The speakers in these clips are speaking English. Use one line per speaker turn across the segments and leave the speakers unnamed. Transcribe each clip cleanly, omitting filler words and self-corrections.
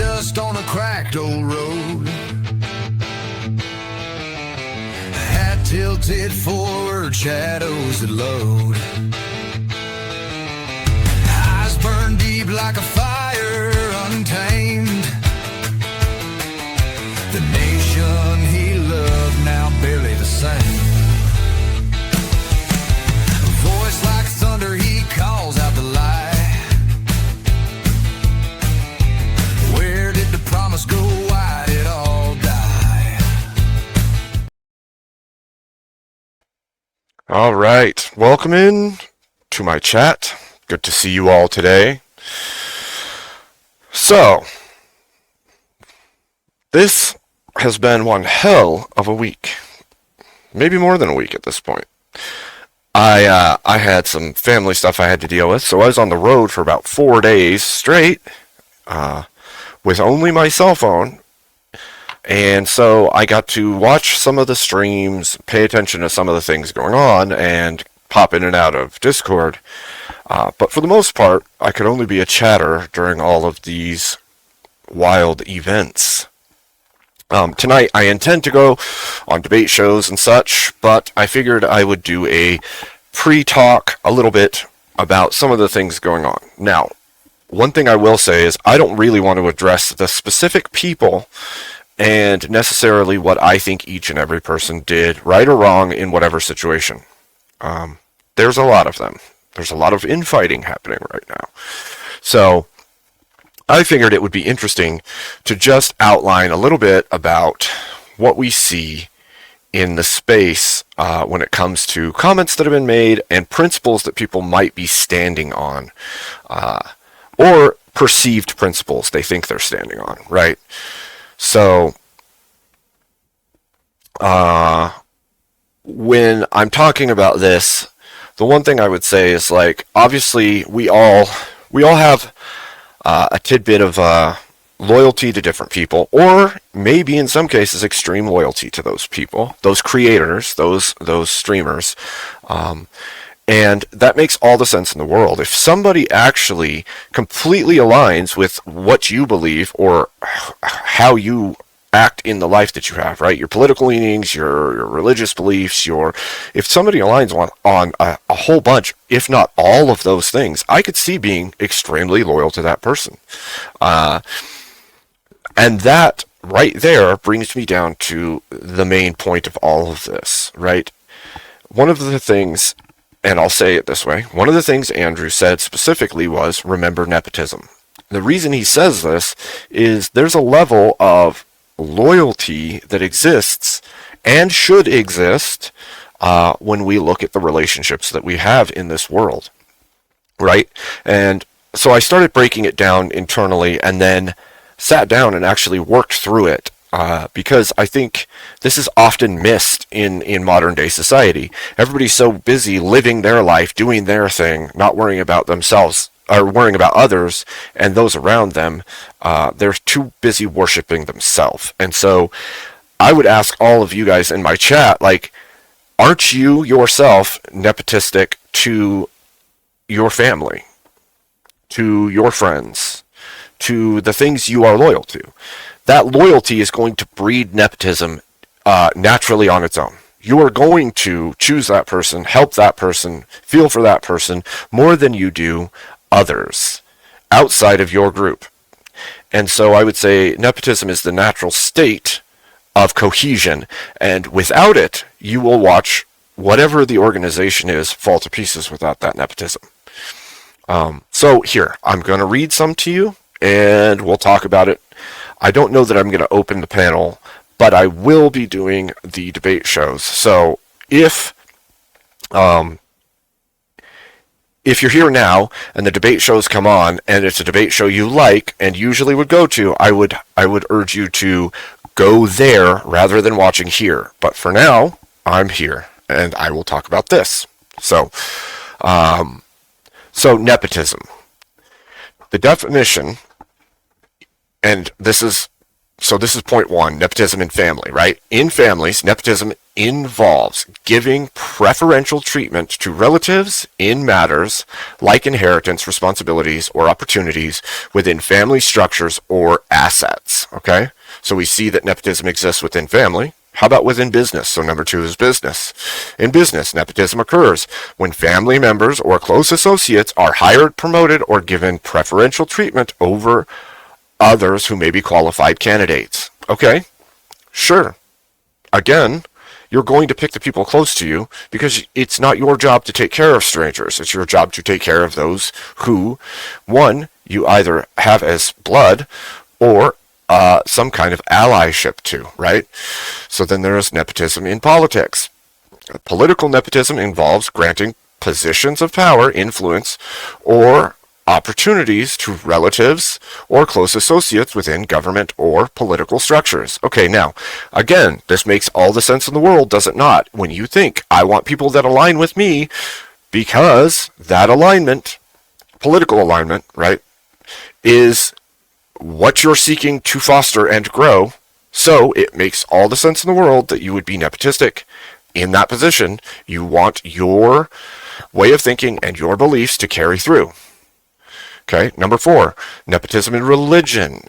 dust on a cracked old road. Hat tilted forward, shadows that load. Eyes burn deep like a fire untamed. The nation he loved now barely the same. A voice like thunder, he calls out the lie. Where did the promise go? Why did all die?
All right, welcome in to my chat. Good to see you all today. So, this has been one hell of a week. Maybe more than a week at this point. I had some family stuff I had to deal with, so I was on the road for about 4 days straight with only my cell phone. And so I got to watch some of the streams, pay attention to some of the things going on, and pop in and out of Discord. But for the most part, I could only be a chatter during all of these wild events. Tonight, I intend to go on debate shows and such, but I figured I would do a pre-talk a little bit about some of the things going on. Now, one thing I will say is I don't really want to address the specific people and necessarily what I think each and every person did, right or wrong, in whatever situation. There's a lot of them. There's a lot of infighting happening right now. So I figured it would be interesting to just outline a little bit about what we see in the space when it comes to comments that have been made and principles that people might be standing on, or perceived principles they think they're standing on, right? So when I'm talking about this, the one thing I would say is, like, obviously we all have a tidbit of loyalty to different people, or maybe in some cases extreme loyalty to those people, those creators, those streamers, and that makes all the sense in the world. If somebody actually completely aligns with what you believe or how you act in the life that you have, right? Your political leanings, your religious beliefs, if somebody aligns on a whole bunch, if not all of those things, I could see being extremely loyal to that person. And that right there brings me down to the main point of all of this, right? One of the things, and I'll say it this way, one of the things Andrew said specifically was, remember nepotism. The reason he says this is there's a level of loyalty that exists and should exist when we look at the relationships that we have in this world, right? And so I started breaking it down internally and then sat down and actually worked through it, because I think this is often missed in modern day society. Everybody's so busy living their life, doing their thing, not worrying about themselves or worrying about others and those around them. They're too busy worshiping themselves. And so I would ask all of you guys in my chat, like, aren't you yourself nepotistic to your family, to your friends, to the things you are loyal to? That loyalty is going to breed nepotism naturally on its own. You are going to choose that person, help that person, feel for that person more than you do others outside of your group. And so I would say nepotism is the natural state of cohesion, and without it, you will watch whatever the organization is fall to pieces without that nepotism. So here, I'm going to read some to you, and we'll talk about it. I don't know that I'm going to open the panel, but I will be doing the debate shows. So if you're here now and the debate shows come on and it's a debate show you like and usually would go to, I would urge you to go there rather than watching here. But for now, I'm here and I will talk about this. So nepotism. The definition, and this is point one, nepotism in family, right? In families, nepotism involves giving preferential treatment to relatives in matters like inheritance, responsibilities, or opportunities within family structures or assets. Okay? So we see that nepotism exists within family. How about within business? So number 2 is business. In business, nepotism occurs when family members or close associates are hired, promoted, or given preferential treatment over others who may be qualified candidates. Okay? Sure. Again, you're going to pick the people close to you because it's not your job to take care of strangers. It's your job to take care of those who, one, you either have as blood or some kind of allyship to, right? So then there is nepotism in politics. Political nepotism involves granting positions of power, influence, or opportunities to relatives or close associates within government or political structures. Okay, now, again, this makes all the sense in the world, does it not? When you think, I want people that align with me, because that alignment, political alignment, right, is what you're seeking to foster and grow, so it makes all the sense in the world that you would be nepotistic in that position. You want your way of thinking and your beliefs to carry through. Okay, number 4, nepotism in religion.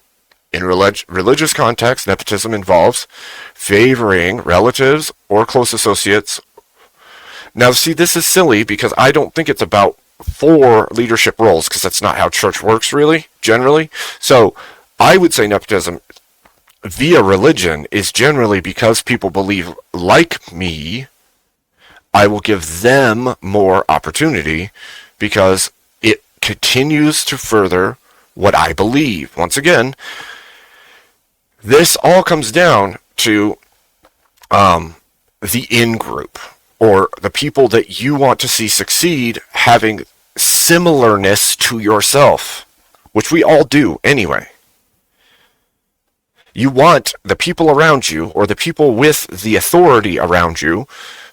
In religious context, nepotism involves favoring relatives or close associates. Now, see, this is silly because I don't think it's about 4 leadership roles, because that's not how church works, really, generally. So I would say nepotism via religion is generally because people believe like me, I will give them more opportunity because it continues to further what I believe. Once again, this all comes down to the in-group, or the people that you want to see succeed having similarness to yourself, which we all do anyway. You want the people around you, or the people with the authority around you,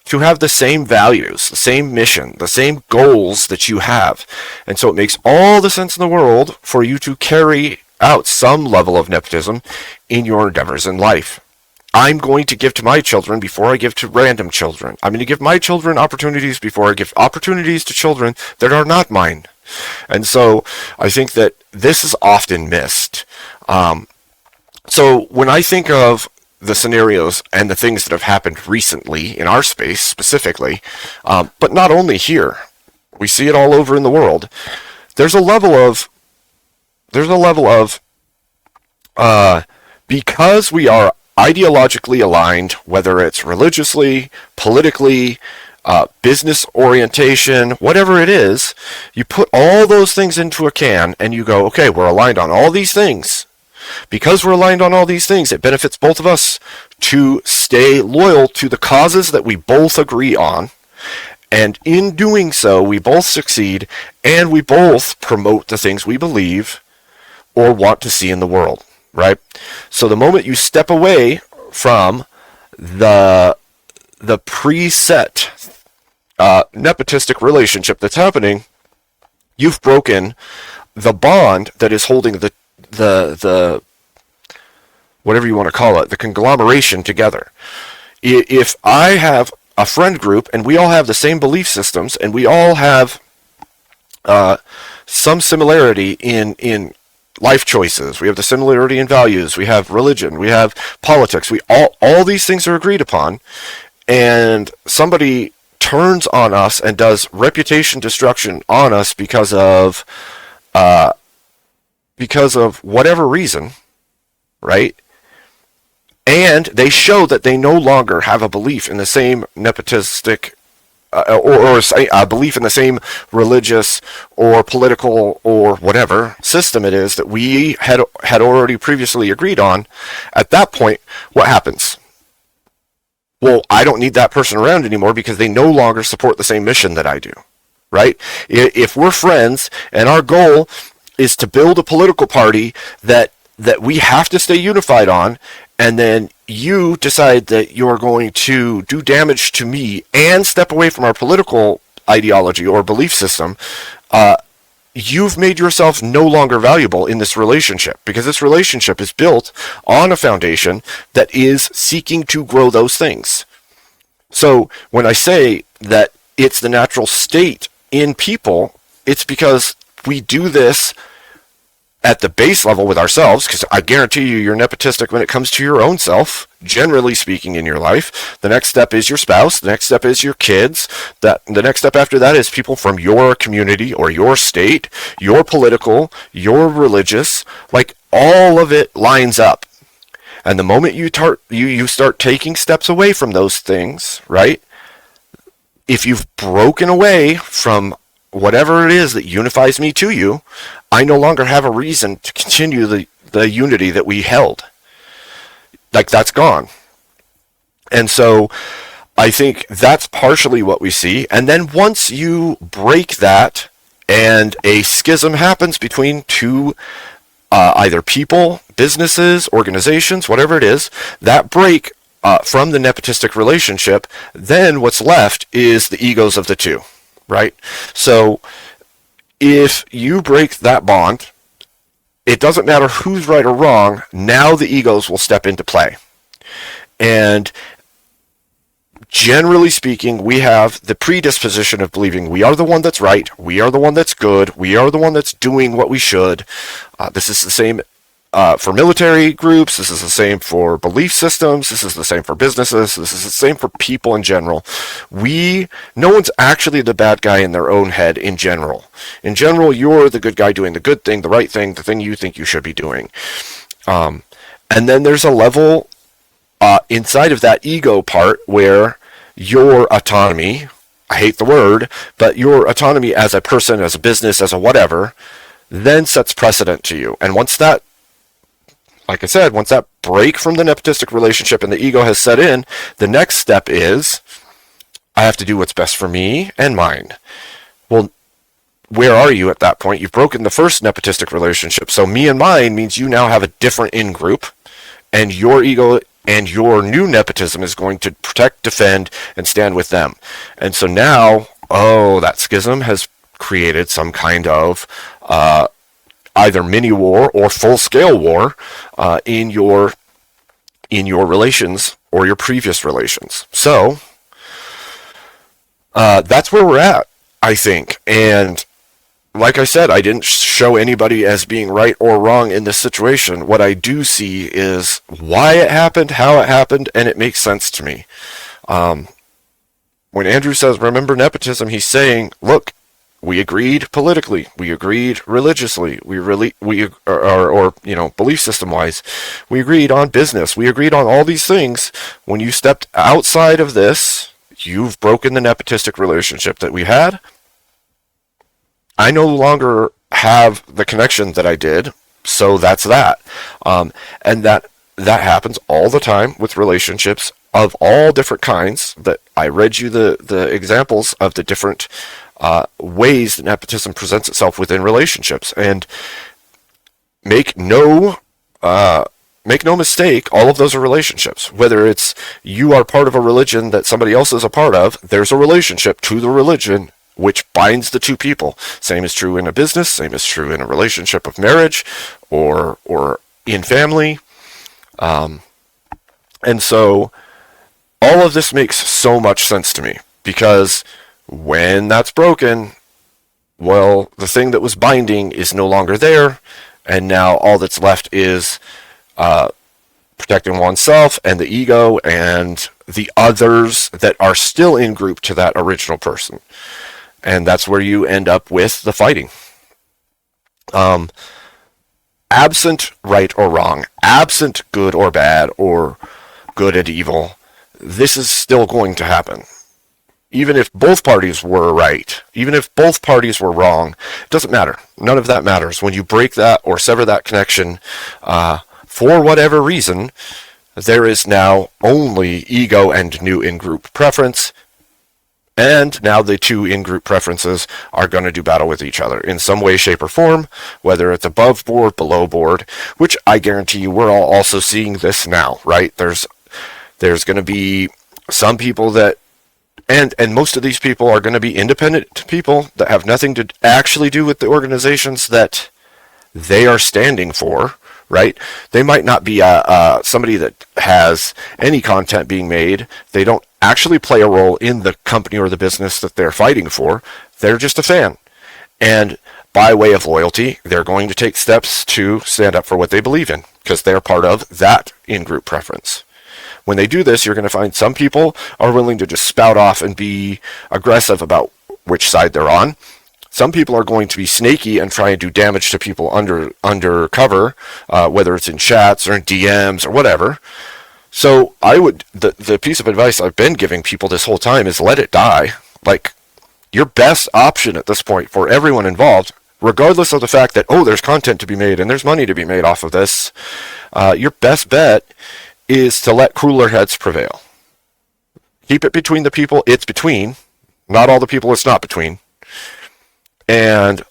to have the same values, the same mission, the same goals that you have. And so it makes all the sense in the world for you to carry out some level of nepotism in your endeavors in life. I'm going to give to my children before I give to random children. I'm going to give my children opportunities before I give opportunities to children that are not mine. And so I think that this is often missed. So when I think of the scenarios and the things that have happened recently in our space specifically, but not only here, we see it all over in the world. There's a level of because we are ideologically aligned, whether it's religiously, politically, business orientation, whatever it is, you put all those things into a can and you go, okay, we're aligned on all these things. Because we're aligned on all these things, it benefits both of us to stay loyal to the causes that we both agree on. And in doing so, we both succeed and we both promote the things we believe or want to see in the world, right? So the moment you step away from the preset nepotistic relationship that's happening, you've broken the bond that is holding the whatever you want to call it, the conglomeration together. If I have a friend group and we all have the same belief systems and we all have some similarity in life choices, we have the similarity in values, we have religion, we have politics, we all these things are agreed upon, and somebody turns on us and does reputation destruction on us because of whatever reason, right? And they show that they no longer have a belief in the same nepotistic or a belief in the same religious or political or whatever system it is that we had already previously agreed on. At that point, what happens? Well, I don't need that person around anymore because they no longer support the same mission that I do, right? If we're friends and our goal is to build a political party that we have to stay unified on, and then you decide that you're going to do damage to me and step away from our political ideology or belief system, you've made yourself no longer valuable in this relationship, because this relationship is built on a foundation that is seeking to grow those things. So when I say that it's the natural state in people, it's because we do this at the base level with ourselves, because I guarantee you're nepotistic when it comes to your own self, generally speaking, in your life. The next step is your spouse. The next step is your kids. The next step after that is people from your community or your state, your political, your religious. Like, all of it lines up. And the moment you start taking steps away from those things, right? If you've broken away from whatever it is that unifies me to you, I no longer have a reason to continue the unity that we held. Like, that's gone. And so I think that's partially what we see. And then once you break that and a schism happens between two either people, businesses, organizations, whatever it is, that break from the nepotistic relationship, then what's left is the egos of the two, right? So if you break that bond, it doesn't matter who's right or wrong, now the egos will step into play. And generally speaking, we have the predisposition of believing we are the one that's right, we are the one that's good, we are the one that's doing what we should. This is the same for military groups, this is the same for belief systems, this is the same for businesses, this is the same for people in general. No one's actually the bad guy in their own head in general. In general, you're the good guy doing the good thing, the right thing, the thing you think you should be doing. And then there's a level inside of that ego part where your autonomy, I hate the word, but your autonomy as a person, as a business, as a whatever, then sets precedent to you. And once that, like I said, once that break from the nepotistic relationship and the ego has set in, the next step is, I have to do what's best for me and mine. Well, where are you at that point? You've broken the first nepotistic relationship. So me and mine means you now have a different in-group, and your ego and your new nepotism is going to protect, defend, and stand with them. And so now, that schism has created some kind of either mini war or full-scale war in your relations or your previous relations. So that's where we're at, I think. And like I said, I didn't show anybody as being right or wrong in this situation. What I do see is why it happened, how it happened, and it makes sense to me. When Andrew says, remember nepotism, he's saying, look, we agreed politically, we agreed religiously, belief system wise, we agreed on business, we agreed on all these things. When you stepped outside of this, you've broken the nepotistic relationship that we had. I no longer have the connection that I did, so that's that. And that happens all the time with relationships of all different kinds. That I read you the examples of the different ways that nepotism presents itself within relationships. And make no mistake, all of those are relationships. Whether it's you are part of a religion that somebody else is a part of, there's a relationship to the religion which binds the two people. Same is true in a business, same is true in a relationship of marriage or in family. And so all of this makes so much sense to me, because when that's broken, well, the thing that was binding is no longer there, and now all that's left is protecting oneself and the ego and the others that are still in group to that original person. And that's where you end up with the fighting. Absent right or wrong, absent good or bad, or good and evil, this is still going to happen. Even if both parties were right, even if both parties were wrong, it doesn't matter. None of that matters. When you break that or sever that connection, for whatever reason, there is now only ego and new in-group preference. And now the two in-group preferences are going to do battle with each other in some way, shape, or form, whether it's above board, below board, which I guarantee you we're all also seeing this now, right? There's going to be some people that, and most of these people are going to be independent people that have nothing to actually do with the organizations that they are standing for, right? They might not be somebody that has any content being made. They don't actually play a role in the company or the business that they're fighting for. They're just a fan. And by way of loyalty, they're going to take steps to stand up for what they believe in because they're part of that in-group preference. When they do this, you're going to find some people are willing to just spout off and be aggressive about which side they're on. Some people are going to be snaky and try and do damage to people undercover, whether it's in chats or in DMs or whatever. So the piece of advice I've been giving people this whole time is let it die. Like, your best option at this point for everyone involved, regardless of the fact that, there's content to be made and there's money to be made off of this, your best bet is to let cooler heads prevail. Keep it between the people it's between, not all the people it's not between, and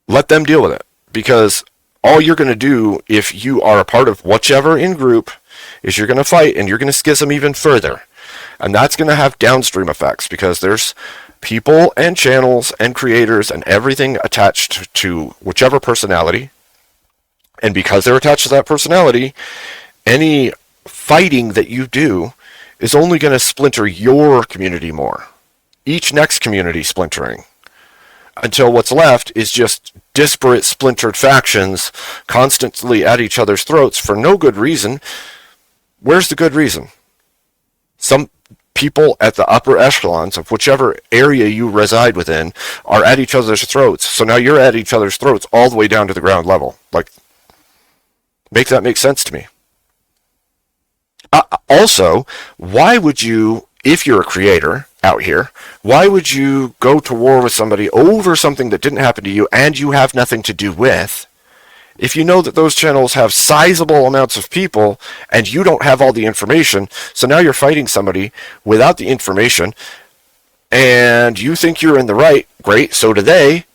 let them deal with it. Because all you're going to do if you are a part of whichever in-group is you're going to fight and you're going to schism even further. And that's going to have downstream effects because there's people and channels and creators and everything attached to whichever personality. And because they're attached to that personality, any fighting that you do is only going to splinter your community more. Each next community splintering. Until what's left is just disparate, splintered factions constantly at each other's throats for no good reason. Where's the good reason? Some people at the upper echelons of whichever area you reside within are at each other's throats. So now you're at each other's throats all the way down to the ground level. Like, make that make sense to me. Also, why would you, if you're a creator out here, why would you go to war with somebody over something that didn't happen to you and you have nothing to do with, if you know that those channels have sizable amounts of people and you don't have all the information? So now you're fighting somebody without the information and you think you're in the right. Great, so do they.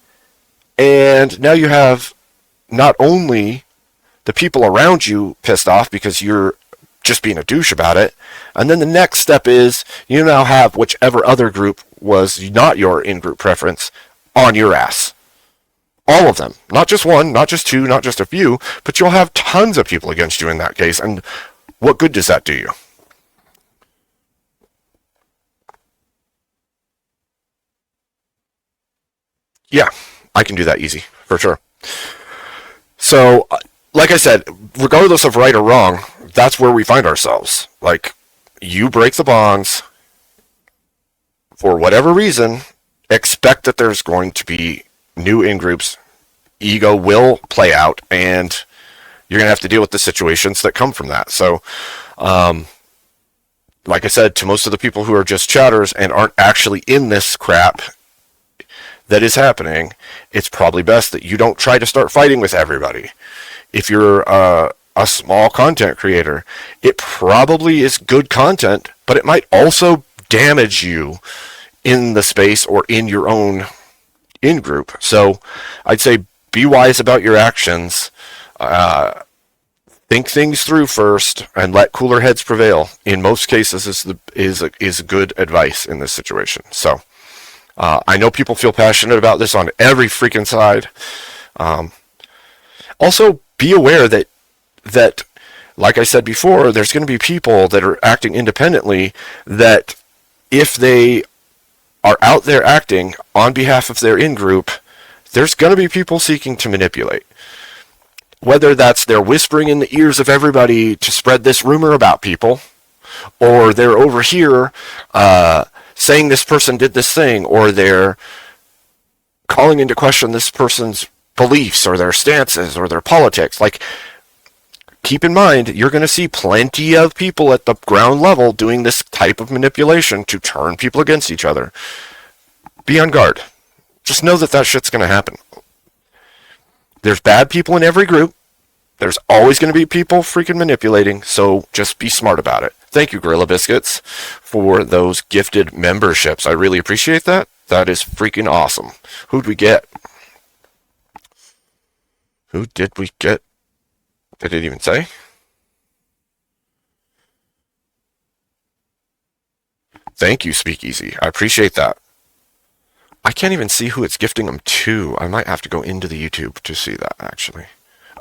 And now you have not only the people around you pissed off because you're just being a douche about it, and then the next step is you now have whichever other group was not your in-group preference on your ass. All of them. Not just one, not just two, not just a few, but you'll have tons of people against you in that case, and what good does that do you? Yeah, I can do that easy, for sure. So, like I said, regardless of right or wrong, that's where we find ourselves. Like, you break the bonds for whatever reason, expect that there's going to be new in-groups. Ego will play out, and you're going to have to deal with the situations that come from that. So, like I said, to most of the people who are just chatters and aren't actually in this crap that is happening, it's probably best that you don't try to start fighting with everybody. If you're a small content creator, it probably is good content, but it might also damage you in the space or in your own in-group. So I'd say be wise about your actions. Think things through first and let cooler heads prevail. In most cases, is good advice in this situation. So I know people feel passionate about this on every freaking side. Also, be aware that, like I said before, there's going to be people that are acting independently that if they are out there acting on behalf of their in-group, there's going to be people seeking to manipulate. Whether that's they're whispering in the ears of everybody to spread this rumor about people, or they're over here saying this person did this thing, or they're calling into question this person's beliefs or their stances or their politics. Like, keep in mind, you're going to see plenty of people at the ground level doing this type of manipulation to turn people against each other. Be on guard. Just know that shit's going to happen. There's bad people in every group. There's always going to be people freaking manipulating, so just be smart about it. Thank you, Gorilla Biscuits, for those gifted memberships. I really appreciate that. That is freaking awesome. Who'd we get? Who did we get? Did it even say? Thank you, Speakeasy. I appreciate that. I can't even see who it's gifting them to. I might have to go into the YouTube to see that, actually.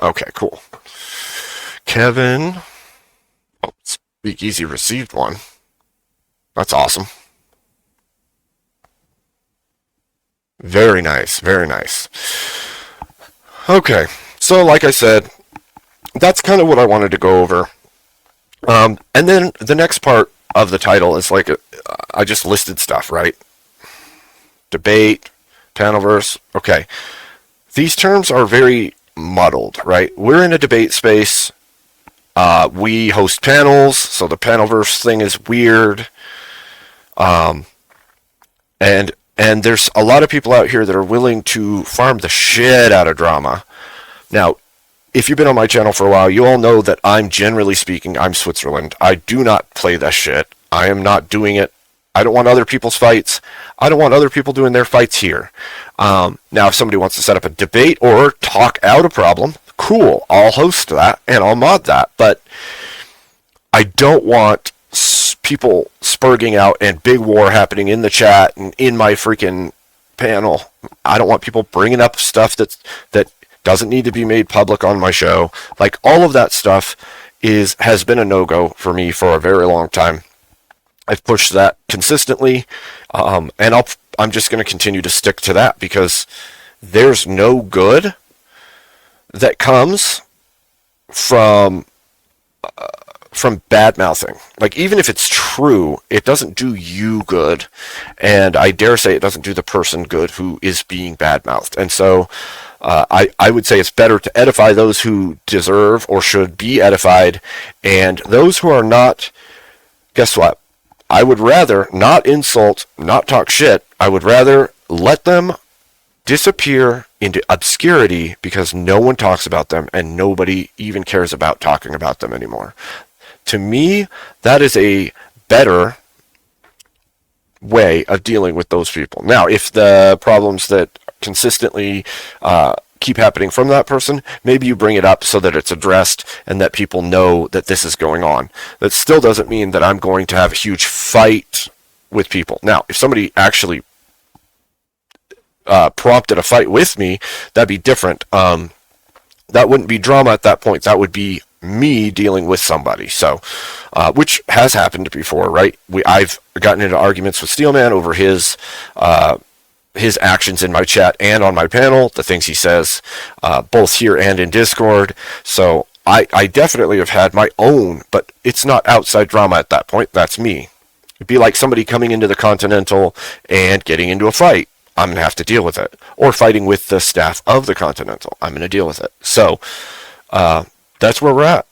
Okay, cool. Kevin. Oh, Speakeasy received one. That's awesome. Very nice, very nice. Okay, so like I said, that's kind of what I wanted to go over. And then the next part of the title is like I just listed stuff, right? Debate, panelverse. Okay, these terms are very muddled, right? We're in a debate space. We host panels, so the panelverse thing is weird. And there's a lot of people out here that are willing to farm the shit out of drama. Now, if you've been on my channel for a while, you all know that generally speaking, I'm Switzerland. I do not play that shit. I am not doing it. I don't want other people's fights. I don't want other people doing their fights here. Now, if somebody wants to set up a debate or talk out a problem, cool. I'll host that and I'll mod that. But I don't want people spurging out and big war happening in the chat and in my freaking panel. I don't want people bringing up stuff that doesn't need to be made public on my show. Like, all of that stuff has been a no-go for me for a very long time. I've pushed that consistently, and I'm just going to continue to stick to that, because there's no good that comes from bad mouthing. Like, even if it's true, it doesn't do you good, and I dare say it doesn't do the person good who is being bad mouthed. And so I would say it's better to edify those who deserve or should be edified, and those who are not, guess what? I would rather not insult, not talk shit. I would rather let them disappear into obscurity, because no one talks about them and nobody even cares about talking about them anymore. To me, that is a better way of dealing with those people. Now, if the problems that consistently keep happening from that person, maybe you bring it up so that it's addressed and that people know that this is going on. That still doesn't mean that I'm going to have a huge fight with people. Now, if somebody actually prompted a fight with me, that'd be different. That wouldn't be drama at that point. That would be me dealing with somebody. So, which has happened before, right? I've gotten into arguments with Steelman over his actions in my chat and on my panel, the things he says, both here and in Discord. So I definitely have had my own, but it's not outside drama at that point. That's me. It'd be like somebody coming into the Continental and getting into a fight. I'm going to have to deal with it. Or fighting with the staff of the Continental. I'm going to deal with it. So that's where we're at.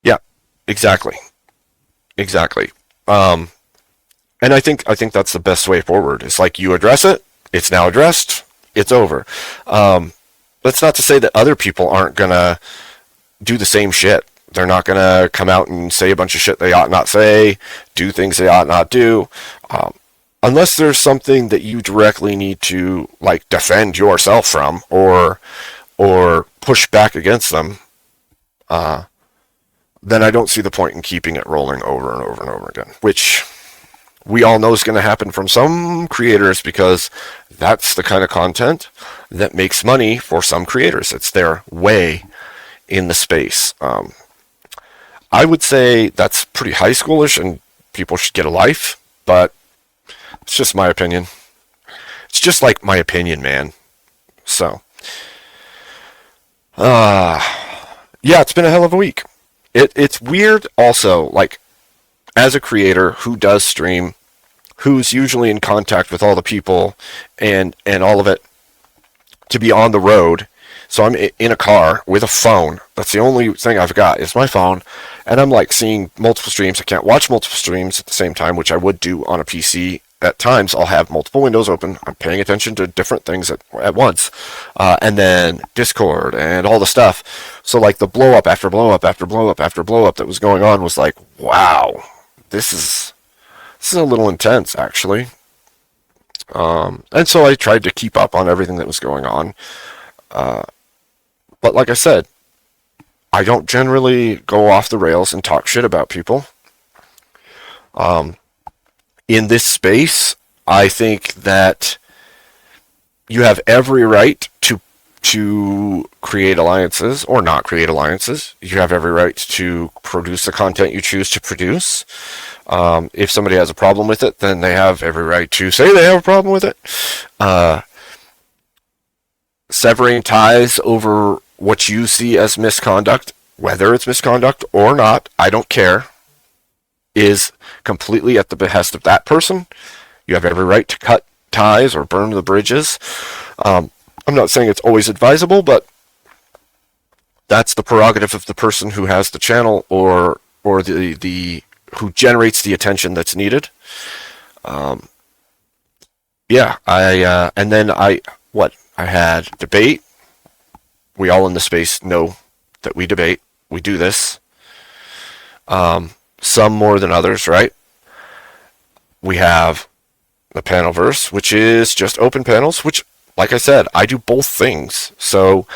Yeah, exactly. Exactly. And I think that's the best way forward. It's like, you address it, it's now addressed, it's over. That's not to say that other people aren't going to do the same shit. They're not going to come out and say a bunch of shit they ought not say, do things they ought not do. Unless there's something that you directly need to, like, defend yourself from or push back against them, then I don't see the point in keeping it rolling over and over and over again, which we all know is going to happen from some creators, because that's the kind of content that makes money for some creators. It's their way in the space. I would say that's pretty high schoolish and people should get a life, but it's just my opinion. It's just like my opinion, man. So, yeah, it's been a hell of a week. It's weird also, like, as a creator who does stream, who's usually in contact with all the people and all of it, to be on the road. So I'm in a car with a phone. That's the only thing I've got is my phone. And I'm like seeing multiple streams. I can't watch multiple streams at the same time, which I would do on a PC. At times I'll have multiple windows open. I'm paying attention to different things at once. And then Discord and all the stuff. So like the blow up after blow up after blow up after blow up that was going on was like, wow, this is a little intense, actually. And so I tried to keep up on everything that was going on. But like I said, I don't generally go off the rails and talk shit about people. In this space, I think that you have every right to to create alliances or not create alliances. You have every right to produce the content you choose to produce. If somebody has a problem with it, then they have every right to say they have a problem with it. Severing ties over what you see as misconduct, whether it's misconduct or not, I don't care, is completely at the behest of that person. You have every right to cut ties or burn the bridges. I'm not saying it's always advisable, but that's the prerogative of the person who has the channel or the who generates the attention that's needed. And then I had debate. We all in the space know that we debate. We do this. Some more than others, right? We have the Panelverse, which is just open panels, which, like I said, I do both things. So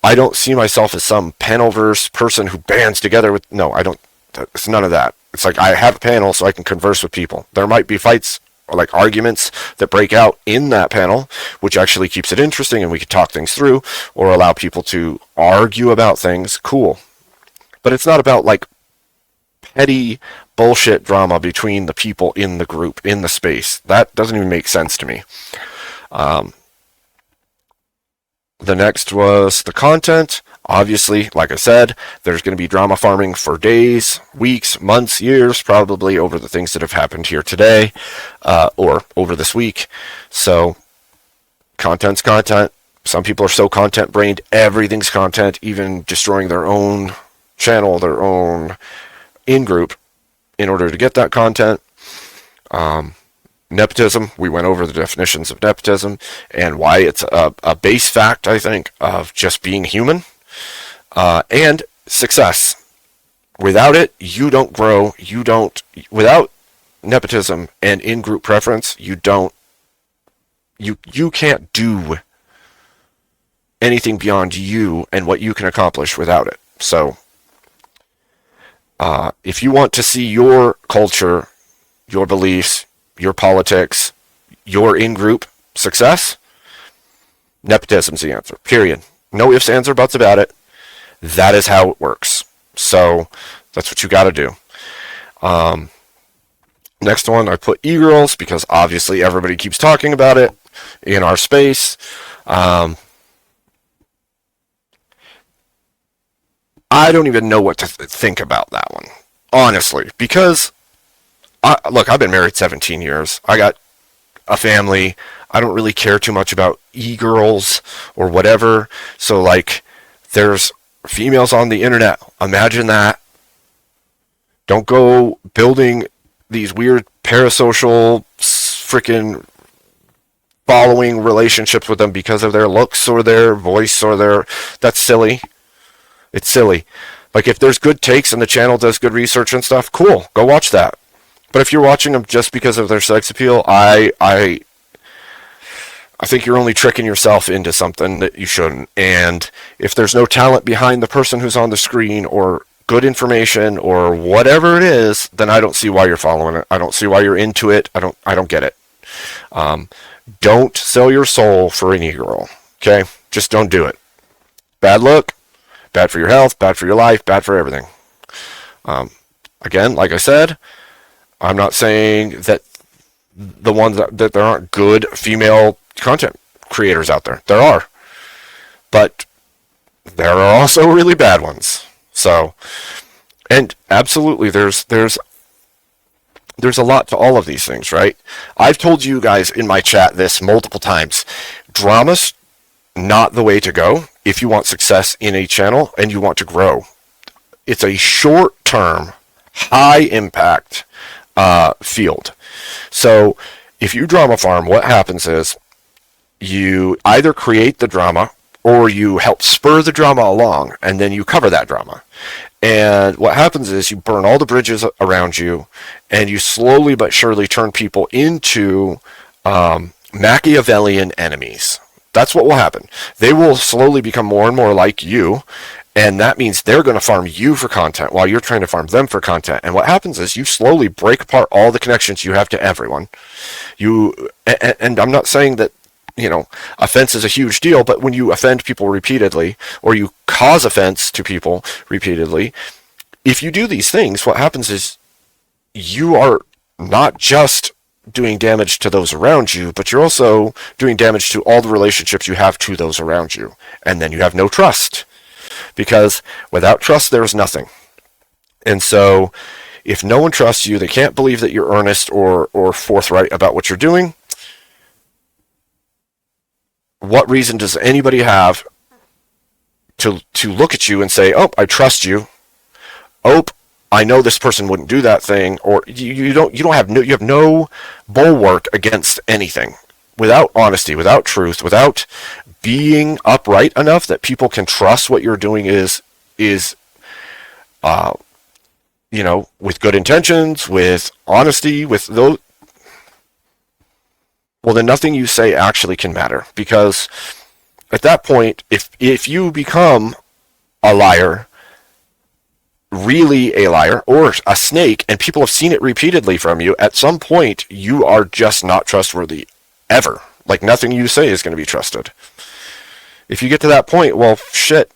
I don't see myself as some Panelverse person who bands together with... No, I don't. It's none of that. It's like I have a panel so I can converse with people. There might be fights or like arguments that break out in that panel, which actually keeps it interesting and we can talk things through or allow people to argue about things. Cool. But it's not about like petty bullshit drama between the people in the group, in the space. That doesn't even make sense to me. The next was the content. Obviously, like I said, there's going to be drama farming for days, weeks, months, years, probably over the things that have happened here today or over this week. So, content's content. Some people are so content-brained, everything's content, even destroying their own channel, their own in-group in order to get that content. Nepotism, we went over the definitions of nepotism and why it's a base fact, I think, of just being human. And success. Without it, you don't grow. Without nepotism and in-group preference, you can't do anything beyond you and what you can accomplish without it. So, if you want to see your culture, your beliefs, your politics, your in-group success, nepotism's the answer. Period. No ifs, ands, or buts about it. That is how it works. So that's what you got to do. Next one, I put e-girls because obviously everybody keeps talking about it in our space. I don't even know what to think about that one, honestly, because look, I've been married 17 years. I got a family. I don't really care too much about e-girls or whatever. So, like, there's females on the internet. Imagine that. Don't go building these weird parasocial freaking following relationships with them because of their looks or their voice or their... That's silly. It's silly. Like, if there's good takes and the channel does good research and stuff, cool. Go watch that. But if you're watching them just because of their sex appeal, I think you're only tricking yourself into something that you shouldn't. And if there's no talent behind the person who's on the screen or good information or whatever it is, then I don't see why you're following it. I don't see why you're into it. I don't get it. Don't sell your soul for an e-girl. Okay? Just don't do it. Bad look, bad for your health, bad for your life, bad for everything. Again, like I said, I'm not saying that the ones that there aren't good female content creators out there. There are. But there are also really bad ones. So, and absolutely there's a lot to all of these things, right? I've told you guys in my chat this multiple times. Drama's not the way to go if you want success in a channel and you want to grow. It's a short-term, high-impact field. So if you drama farm, what happens is you either create the drama or you help spur the drama along and then you cover that drama. And what happens is you burn all the bridges around you and you slowly but surely turn people into Machiavellian enemies. That's what will happen. They will slowly become more and more like you. And that means they're going to farm you for content while you're trying to farm them for content. And what happens is you slowly break apart all the connections you have to everyone. And I'm not saying that offense is a huge deal, but when you offend people repeatedly, or you cause offense to people repeatedly, if you do these things, what happens is you are not just doing damage to those around you, but you're also doing damage to all the relationships you have to those around you. And then you have no trust, because without trust, there is nothing. And so if no one trusts you, they can't believe that you're earnest or forthright about what you're doing. What reason does anybody have to look at you and say, "Oh, I trust you. Oh, I know this person wouldn't do that thing," or you have no bulwark against anything. Without honesty, without truth, without being upright enough that people can trust what you're doing is with good intentions, with honesty, with those, well, then nothing you say actually can matter. Because at that point, if you become a liar, really a liar, or a snake, and people have seen it repeatedly from you, at some point you are just not trustworthy ever. Like, nothing you say is going to be trusted. If you get to that point, well, shit,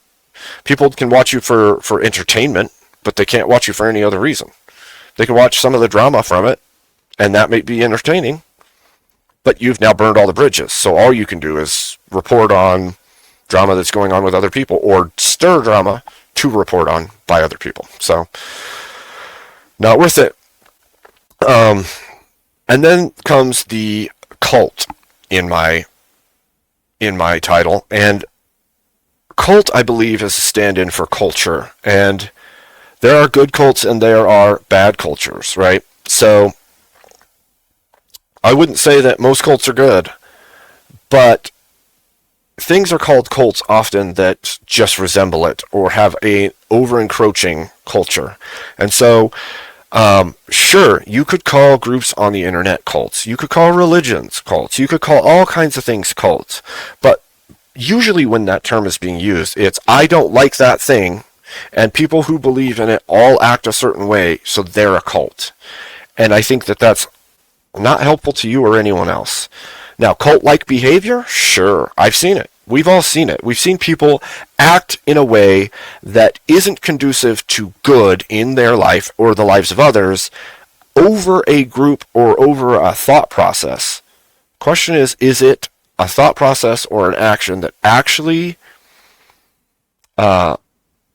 people can watch you for entertainment, but they can't watch you for any other reason. They can watch some of the drama from it, and that may be entertaining, but you've now burned all the bridges. So all you can do is report on drama that's going on with other people, or stir drama to report on by other people. So, not worth it. And then comes the cult in my title. And cult, I believe, is a stand-in for culture. And there are good cults and there are bad cultures, right? So I wouldn't say that most cults are good, but things are called cults often that just resemble it or have a over-encroaching culture. And so, sure, you could call groups on the internet cults. You could call religions cults. You could call all kinds of things cults. But usually when that term is being used, it's, I don't like that thing, and people who believe in it all act a certain way, so they're a cult. And I think that that's not helpful to you or anyone else. Now, cult-like behavior? Sure, I've seen it. We've all seen it. We've seen people act in a way that isn't conducive to good in their life or the lives of others over a group or over a thought process. Question is it a thought process or an action that actually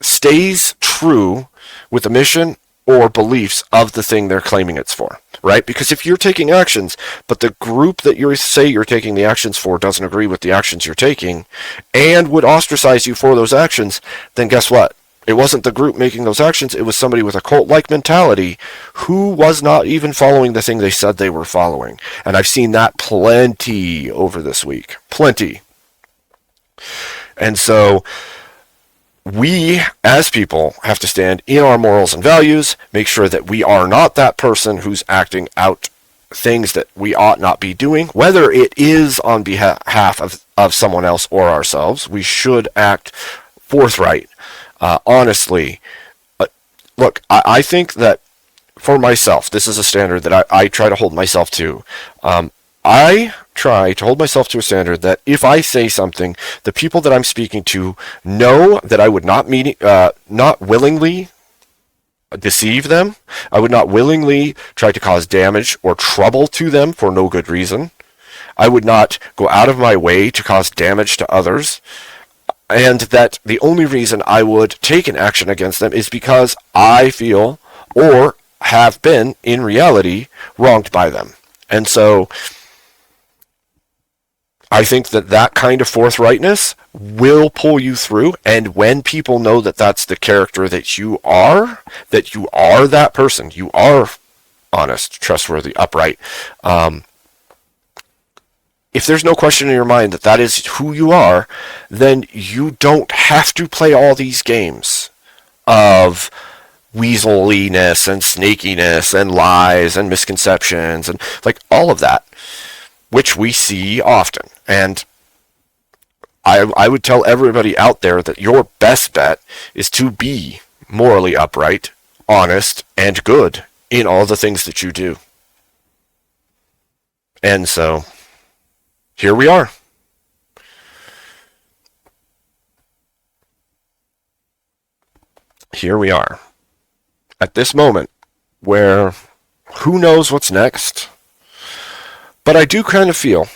stays true with the mission or beliefs of the thing they're claiming it's for, right? Because if you're taking actions, but the group that you say you're taking the actions for doesn't agree with the actions you're taking and would ostracize you for those actions, then guess what? It wasn't the group making those actions, it was somebody with a cult-like mentality who was not even following the thing they said they were following. And I've seen that plenty over this week. Plenty. And so we, as people, have to stand in our morals and values, make sure that we are not that person who's acting out things that we ought not be doing, whether it is on behalf of someone else or ourselves. We should act forthright, honestly. Look, I think that for myself, this is a standard that I try to hold myself to. I try to hold myself to a standard that if I say something, the people that I'm speaking to know that I would not willingly deceive them. I would not willingly try to cause damage or trouble to them for no good reason. I would not go out of my way to cause damage to others. And that the only reason I would take an action against them is because I feel or have been, in reality, wronged by them. And so I think that kind of forthrightness will pull you through, and when people know that that's the character that you are that person, you are honest, trustworthy, upright. If there's no question in your mind that that is who you are, then you don't have to play all these games of weaseliness and snakiness and lies and misconceptions and like all of that, which we see often. And I would tell everybody out there that your best bet is to be morally upright, honest, and good in all the things that you do. And so, here we are. here we are at this moment where who knows what's next. But I do kind of feel,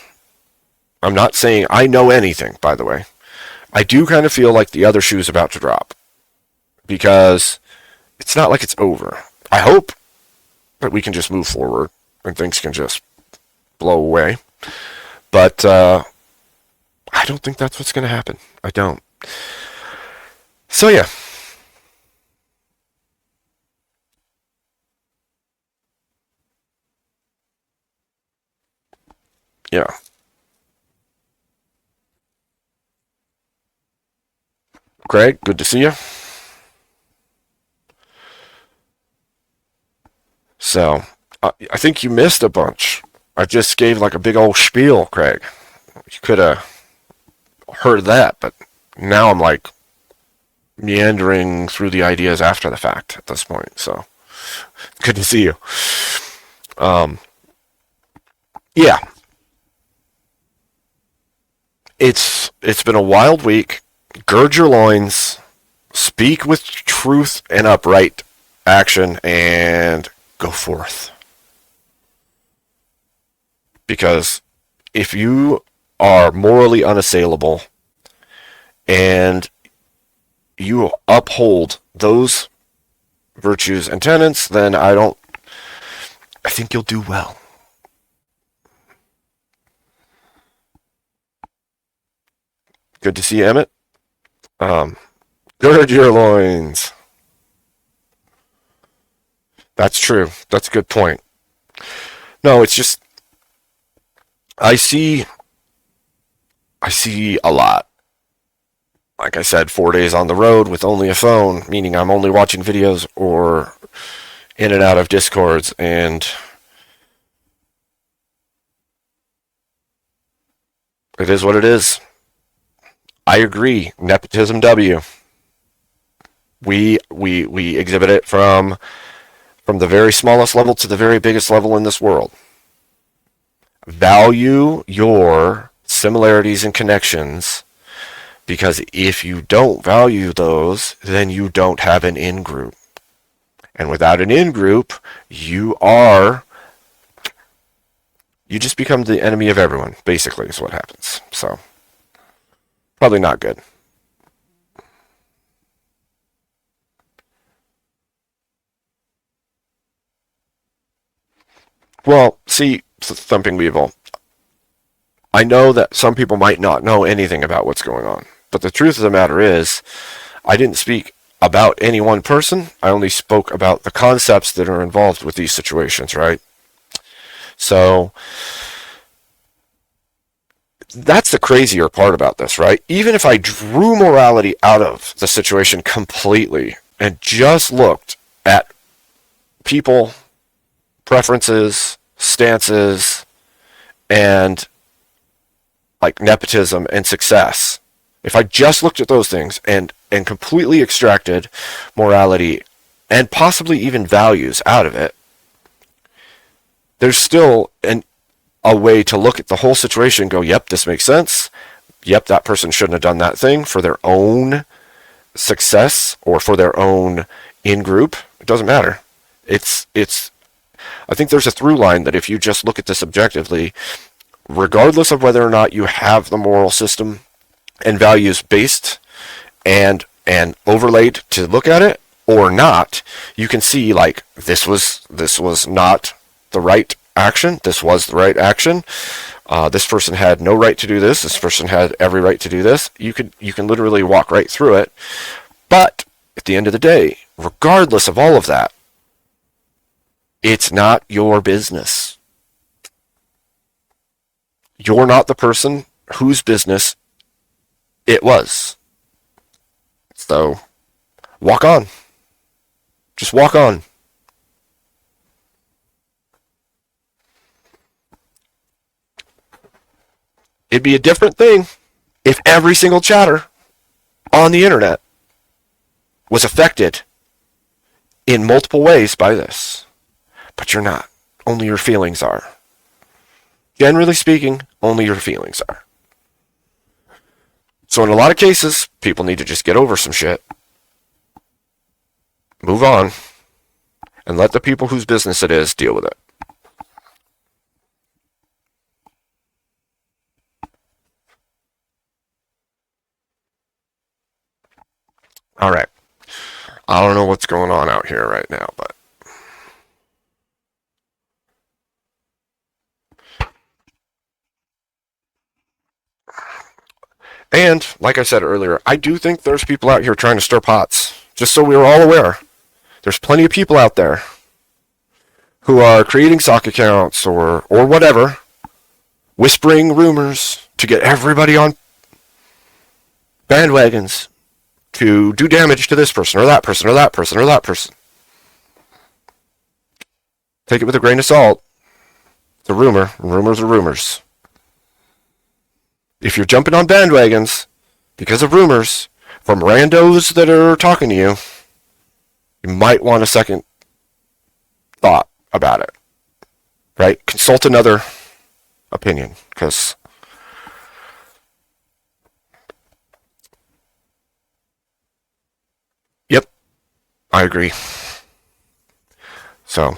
I'm not saying I know anything, by the way, I do kind of feel like the other shoe's about to drop. Because it's not like it's over. I hope that we can just move forward and things can just blow away. But I don't think that's what's going to happen. I don't. So yeah. Yeah. Craig, good to see you. So, I think you missed a bunch. I just gave like a big old spiel, Craig. You could have heard that, but now I'm like meandering through the ideas after the fact at this point. So, good to see you. Yeah. It's been a wild week. Gird your loins, speak with truth and upright action, and go forth. Because if you are morally unassailable and you uphold those virtues and tenets, then I think you'll do well. Good to see you, Emmett. Gird your loins. That's true. That's a good point. No, it's just I see a lot. Like I said, 4 days on the road with only a phone, meaning I'm only watching videos or in and out of Discords, and it is what it is. I agree. Nepotism W. We exhibit it from the very smallest level to the very biggest level in this world. Value your similarities and connections, because if you don't value those, then you don't have an in-group. And without an in-group, you just become the enemy of everyone, basically, is what happens. So, probably not good. Well, see, Thumping Weevil, I know that some people might not know anything about what's going on, but the truth of the matter is, I didn't speak about any one person. I only spoke about the concepts that are involved with these situations, right? So, that's the crazier part about this, right? Even if I drew morality out of the situation completely and just looked at people, preferences, stances, and like nepotism and success, if I just looked at those things and completely extracted morality and possibly even values out of it, there's still a way to look at the whole situation and go, yep, this makes sense. Yep, that person shouldn't have done that thing for their own success or for their own in-group. It doesn't matter. I think there's a through line that if you just look at this objectively, regardless of whether or not you have the moral system and values based and overlaid to look at it or not, you can see like this was not the right action. This was the right action. This person had no right to do this. This person had every right to do this. You can literally walk right through it. But at the end of the day, regardless of all of that, it's not your business. You're not the person whose business it was. So, walk on. Just walk on. It'd be a different thing if every single chatter on the internet was affected in multiple ways by this. But you're not. Only your feelings are. Generally speaking, only your feelings are. So in a lot of cases, people need to just get over some shit. move on, and let the people whose business it is deal with it. All right. I don't know what's going on out here right now, but and like I said earlier, I do think there's people out here trying to stir pots. Just so we're all aware, there's plenty of people out there who are creating sock accounts or whatever, whispering rumors to get everybody on bandwagons to do damage to this person or that person or that person or that person. Take it with a grain of salt. It's a rumor. Rumors are rumors. If you're jumping on bandwagons because of rumors from randos that are talking to you, you might want a second thought about it. Right? Consult another opinion, because yep, I agree. So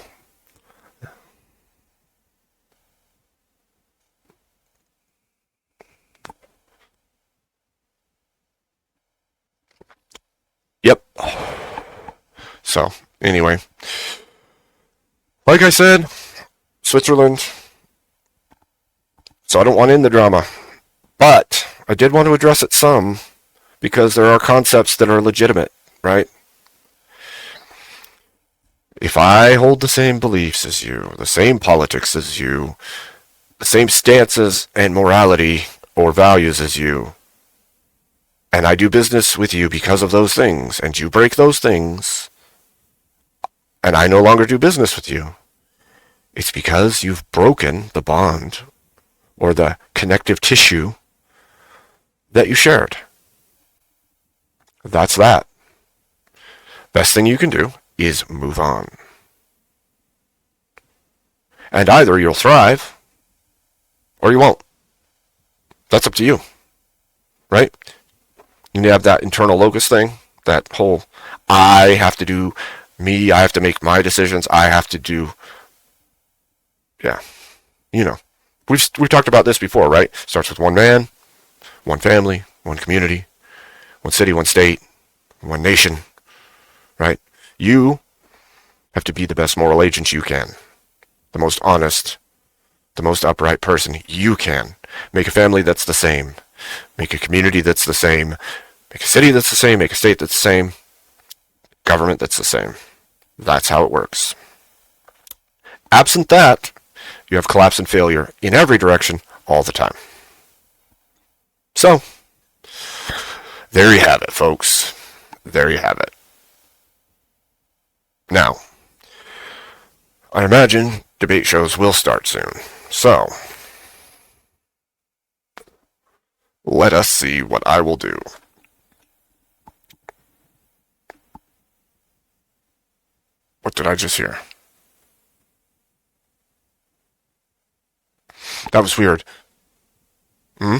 yep. So anyway, like I said, Switzerland. So I don't want to end the drama, but I did want to address it some because there are concepts that are legitimate, right? If I hold the same beliefs as you, the same politics as you, the same stances and morality or values as you, and I do business with you because of those things, and you break those things, and I no longer do business with you, it's because you've broken the bond or the connective tissue that you shared. That's that. Best thing you can do is move on. And either you'll thrive or you won't. That's up to you. Right? You have that internal locus thing, that whole I have to do me, I have to make my decisions, I have to do, yeah, you know. We've talked about this before, right? Starts with one man, one family, one community, one city, one state, one nation, right? You have to be the best moral agent you can, the most honest, the most upright person you can. Make a family that's the same. Make a community that's the same. Make a city that's the same. Make a state that's the same. Government that's the same. That's how it works. Absent that, you have collapse and failure in every direction all the time. So, there you have it, folks. There you have it. Now, I imagine debate shows will start soon. So, let us see what I will do. What did I just hear? That was weird. Hmm?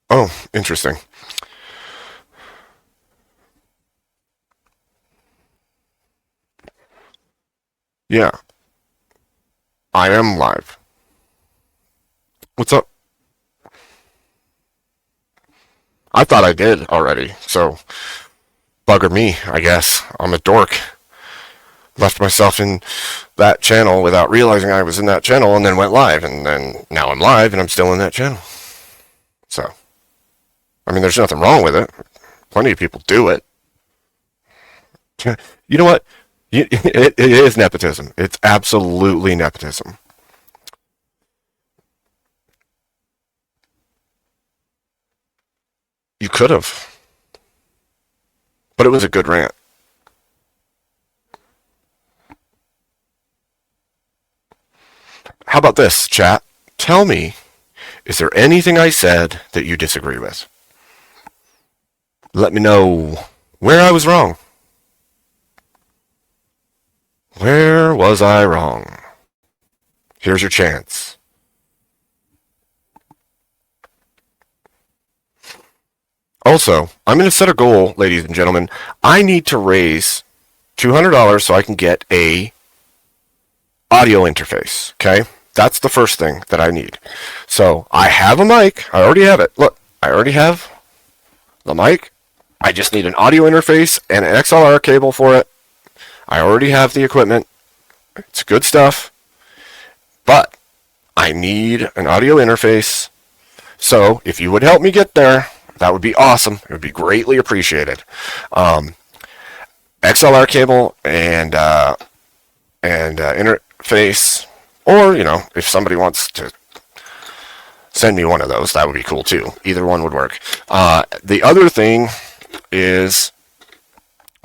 Oh, interesting. Yeah, I am live. What's up? I thought I did already, so bugger me, I guess. I'm a dork. Left myself in that channel without realizing I was in that channel and then went live, and then now I'm live and I'm still in that channel. So, I mean, there's nothing wrong with it. Plenty of people do it. You know what? It is nepotism. It's absolutely nepotism. You could have, but it was a good rant. How about this, chat? Tell me, is there anything I said that you disagree with? Let me know where I was wrong. Where was I wrong? Here's your chance. Also, I'm going to set a goal, ladies and gentlemen. I need to raise $200 so I can get a audio interface. Okay, that's the first thing that I need. So I have a mic. I already have it. Look, I already have the mic. I just need an audio interface and an XLR cable for it. I already have the equipment. It's good stuff. But I need an audio interface. So if you would help me get there, that would be awesome. It would be greatly appreciated. XLR cable and interface, or if somebody wants to send me one of those, that would be cool too. Either one would work. The other thing is,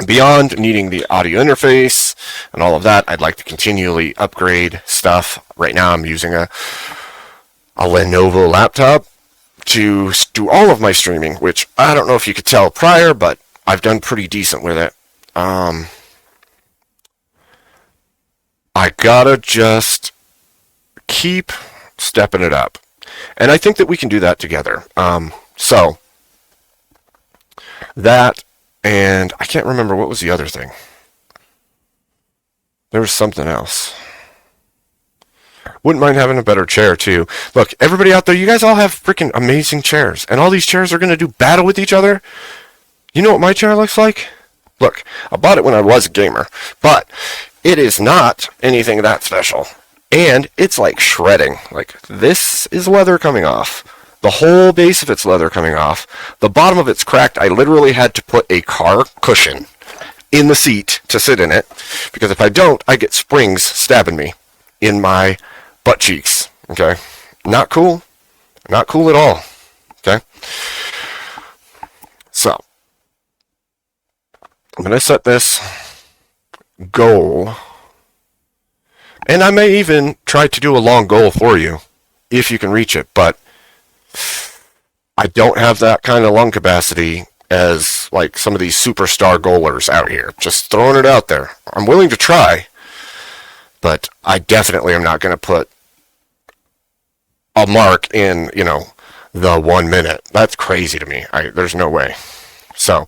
beyond needing the audio interface and all of that, I'd like to continually upgrade stuff. Right now I'm using a Lenovo laptop to do all of my streaming, which I don't know if you could tell prior, but I've done pretty decent with it. I gotta just keep stepping it up. And I think that we can do that together. So that, and I can't remember what was the other thing. There was something else. Wouldn't mind having a better chair too. Look, everybody out there, you guys all have freaking amazing chairs, and all these chairs are going to do battle with each other. You know what my chair looks like? Look, I bought it when I was a gamer, but it is not anything that special. And it's like shredding. Like, this is leather coming off. The whole base of it's leather coming off. The bottom of it's cracked. I literally had to put a car cushion in the seat to sit in it, because if I don't, I get springs stabbing me in my butt cheeks. Okay? Not cool. Not cool at all. Okay? So, I'm going to set this goal, and I may even try to do a long goal for you if you can reach it, but I don't have that kind of lung capacity as like some of these superstar goalers out here. Just throwing it out there. I'm willing to try, but I definitely am not going to put a mark in, the 1 minute. That's crazy to me. There's no way. So,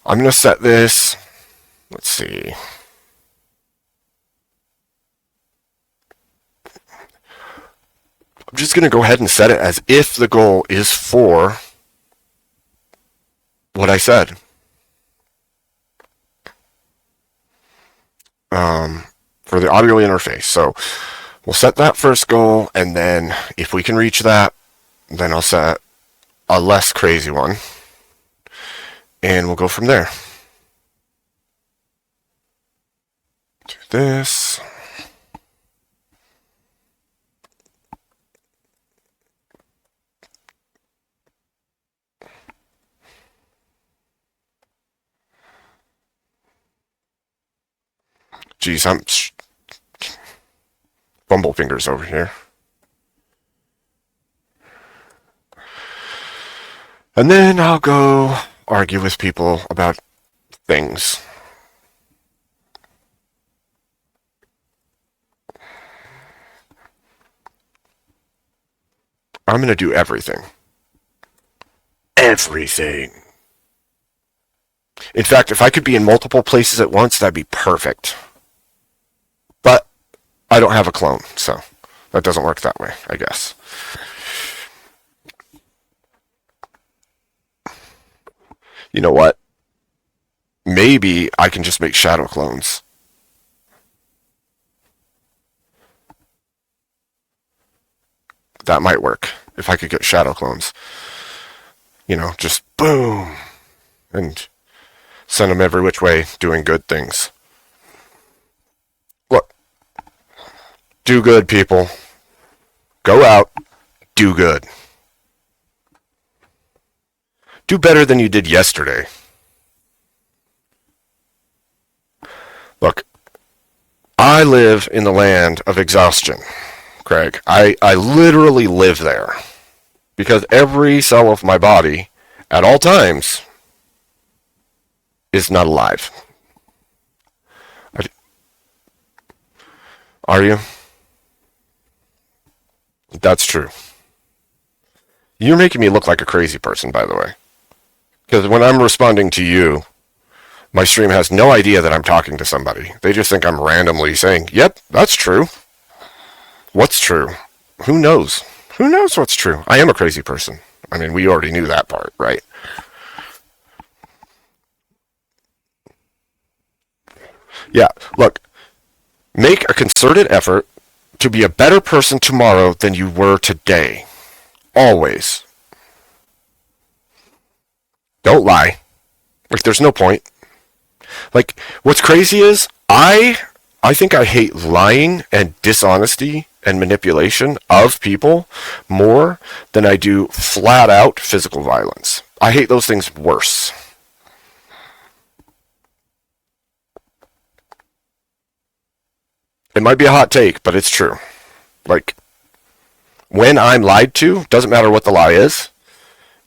I'm going to set this, let's see. I'm just going to go ahead and set it as if the goal is for what I said. For the audio interface. So we'll set that first goal, and then if we can reach that, then I'll set a less crazy one, and we'll go from there. Do this. Geez, I'm bumble fingers over here. And then I'll go argue with people about things. I'm going to do everything. Everything. In fact, if I could be in multiple places at once, that'd be perfect. But I don't have a clone, so that doesn't work that way, I guess. You know what? Maybe I can just make shadow clones. That might work. If I could get shadow clones. Just boom. And send them every which way doing good things. Look. Do good, people. Go out. Do good. Do better than you did yesterday. Look, I live in the land of exhaustion, Craig. I literally live there. Because every cell of my body, at all times, is not alive. Are you? That's true. You're making me look like a crazy person, by the way. Because when I'm responding to you, my stream has no idea that I'm talking to somebody. They just think I'm randomly saying, yep, that's true. What's true? Who knows? Who knows what's true? I am a crazy person. I mean, we already knew that part, right? Yeah, look, make a concerted effort to be a better person tomorrow than you were today. Always. Don't lie. Like, there's no point. Like, what's crazy is I think I hate lying and dishonesty and manipulation of people more than I do flat out physical violence. I hate those things worse. It might be a hot take, but it's true. Like, when I'm lied to, doesn't matter what the lie is,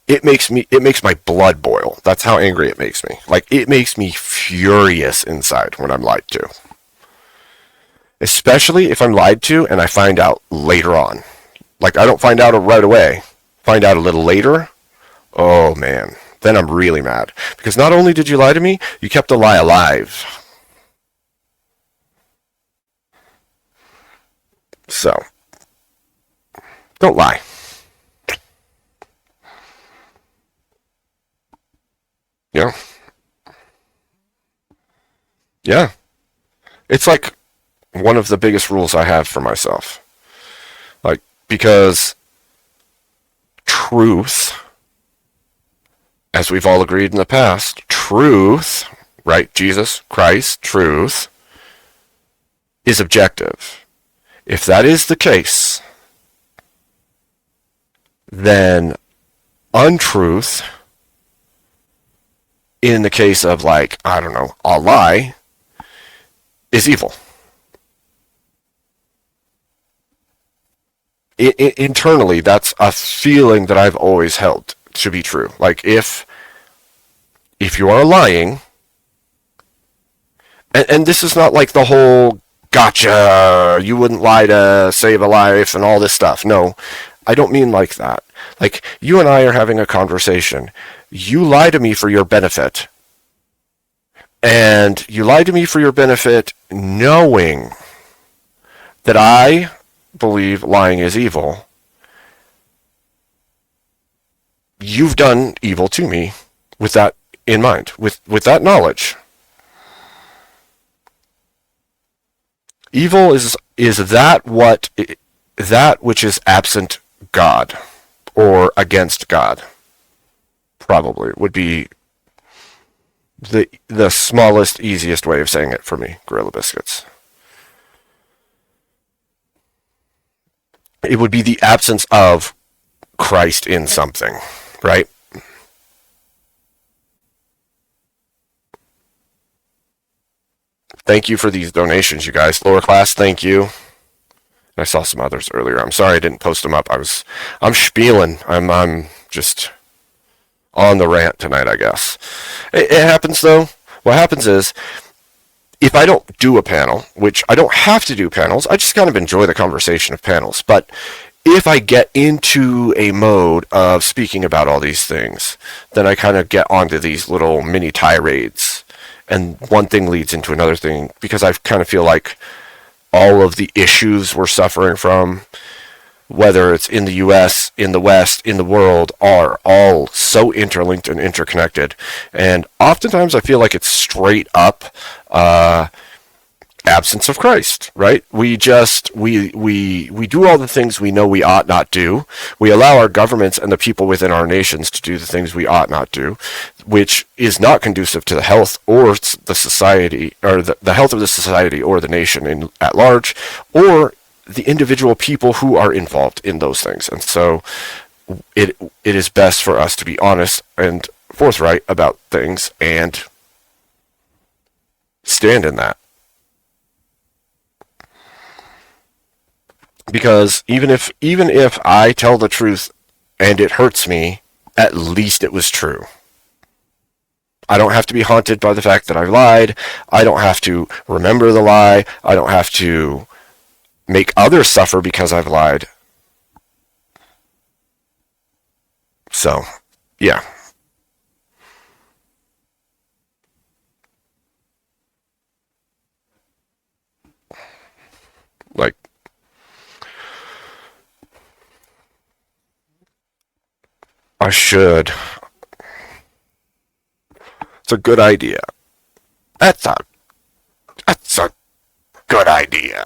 it makes my blood boil. That's how angry it makes me. Like, it makes me furious inside when I'm lied to. Especially if I'm lied to and I find out later on. Like, I don't find out right away. Find out a little later. Oh man, then I'm really mad. Because not only did you lie to me, you kept the lie alive. So, don't lie. Yeah. Yeah. It's like one of the biggest rules I have for myself. Like, because truth, as we've all agreed in the past, truth, right? Jesus, Christ, truth, is objective. If that is the case, then untruth, in the case of, like, I don't know, a lie, is evil. Internally, that's a feeling that I've always held to be true. Like, if you are lying, and this is not like the whole gotcha, you wouldn't lie to save a life and all this stuff. No, I don't mean like that. Like, you and I are having a conversation. You lie to me for your benefit. And you lie to me for your benefit knowing that I believe lying is evil. You've done evil to me with that in mind, with that knowledge. Evil is that which is absent God or against God. Probably would be the smallest, easiest way of saying it for me, Gorilla Biscuits. It would be the absence of Christ in something, right? Thank you for these donations, you guys. Lower class, thank you. I saw some others earlier. I'm sorry I didn't post them up. I'm spieling. I'm just on the rant tonight, I guess. It happens though. What happens is, if I don't do a panel, which I don't have to do panels, I just kind of enjoy the conversation of panels. But if I get into a mode of speaking about all these things, then I kind of get onto these little mini tirades. And one thing leads into another thing, because I kind of feel like all of the issues we're suffering from, whether it's in the US, in the West, in the world, are all so interlinked and interconnected. And oftentimes I feel like it's straight up absence of Christ, right? We do all the things we know we ought not do. We allow our governments and the people within our nations to do the things we ought not do, which is not conducive to the health or the society, or the health of the society or the nation at large, or the individual people who are involved in those things. And so it is best for us to be honest and forthright about things and stand in that. Because even if I tell the truth and it hurts me, at least it was true. I don't have to be haunted by the fact that I've lied. I don't have to remember the lie. I don't have to make others suffer because I've lied. So, yeah. I should. It's a good idea. That's a good idea.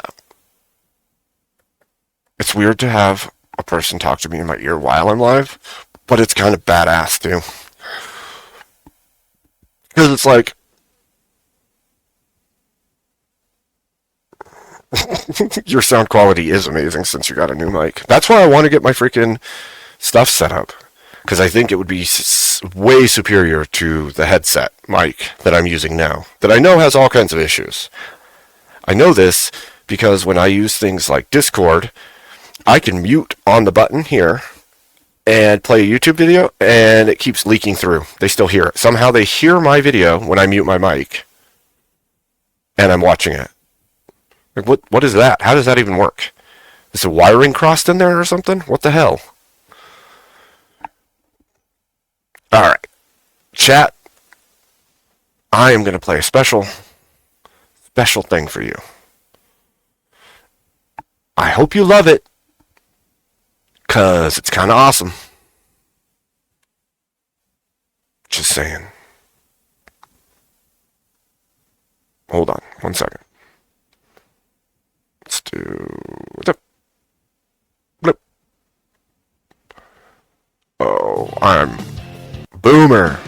It's weird to have a person talk to me in my ear while I'm live, but it's kind of badass too. Because it's like, your sound quality is amazing since you got a new mic. That's why I want to get my freaking stuff set up. Because I think it would be way superior to the headset mic that I'm using now, that I know has all kinds of issues. I know this because when I use things like Discord, I can mute on the button here and play a YouTube video, and it keeps leaking through. They still hear it. Somehow they hear my video when I mute my mic, and I'm watching it. Like, what is that? How does that even work? Is the wiring crossed in there or something? What the hell? Alright. Chat. I am going to play a special thing for you. I hope you love it, because it's kind of awesome. Just saying. Hold on 1 second. Let's do the blip. Oh, I'm Boomer.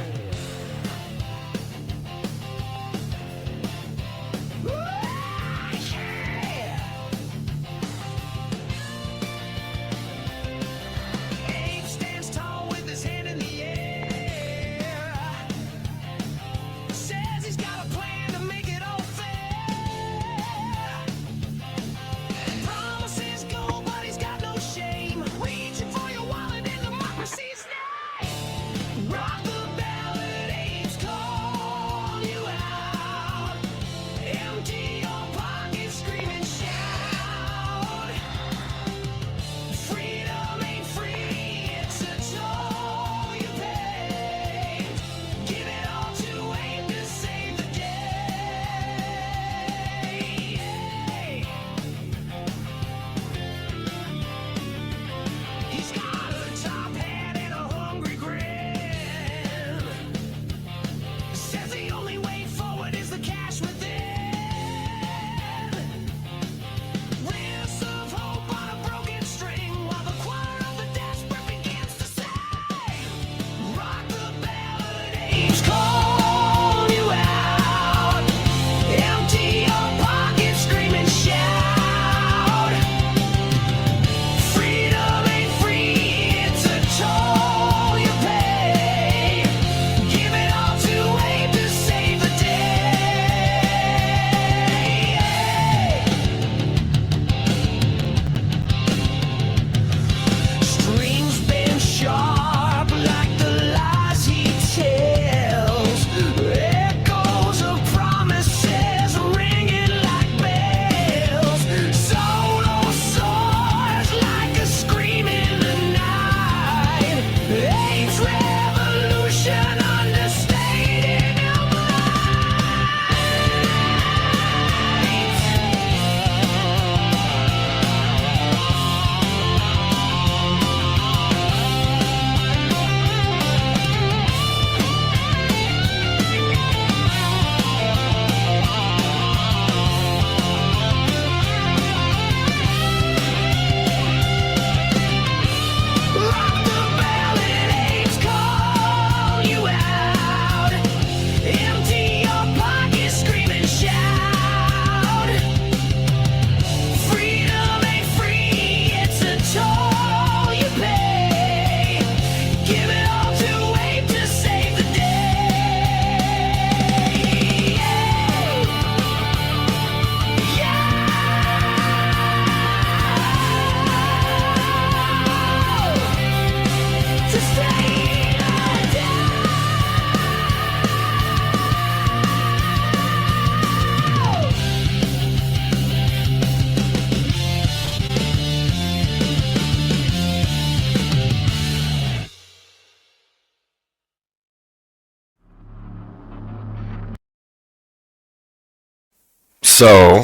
So,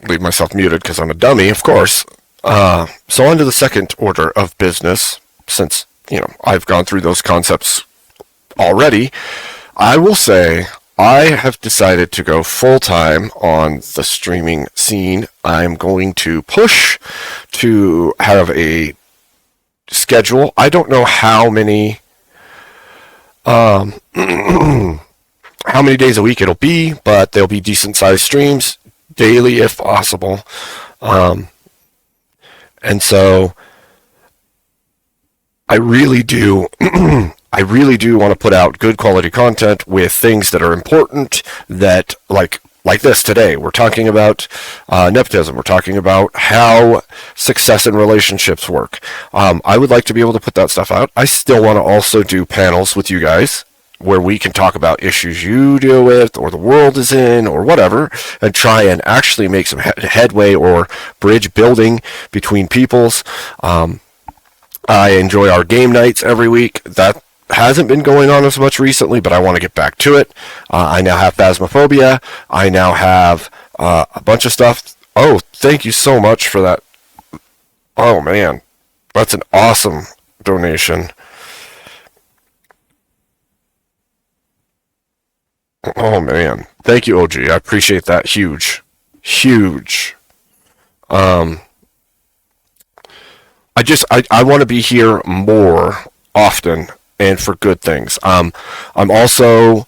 leave myself muted because I'm a dummy, of course. So on to the second order of business, since I've gone through those concepts already. I will say I have decided to go full time on the streaming scene. I'm going to push to have a schedule. I don't know how many how many days a week it'll be, but they'll be decent sized streams daily if possible. And so I really do I really do want to put out good quality content with things that are important, that like this today. We're talking about nepotism. We're talking about how success in relationships work. I would like to be able to put that stuff out. I still want to also do panels with you guys where we can talk about issues you deal with or the world is in or whatever, and try and actually make some headway or bridge building between peoples. I enjoy our game nights every week. That hasn't been going on as much recently, but I want to get back to it. I now have Phasmophobia. I now have a bunch of stuff. Oh, thank you so much for that. Oh, man. That's an awesome donation. Oh, man. Thank you, OG. I appreciate that. Huge. Huge. I want to be here more often and for good things. I'm also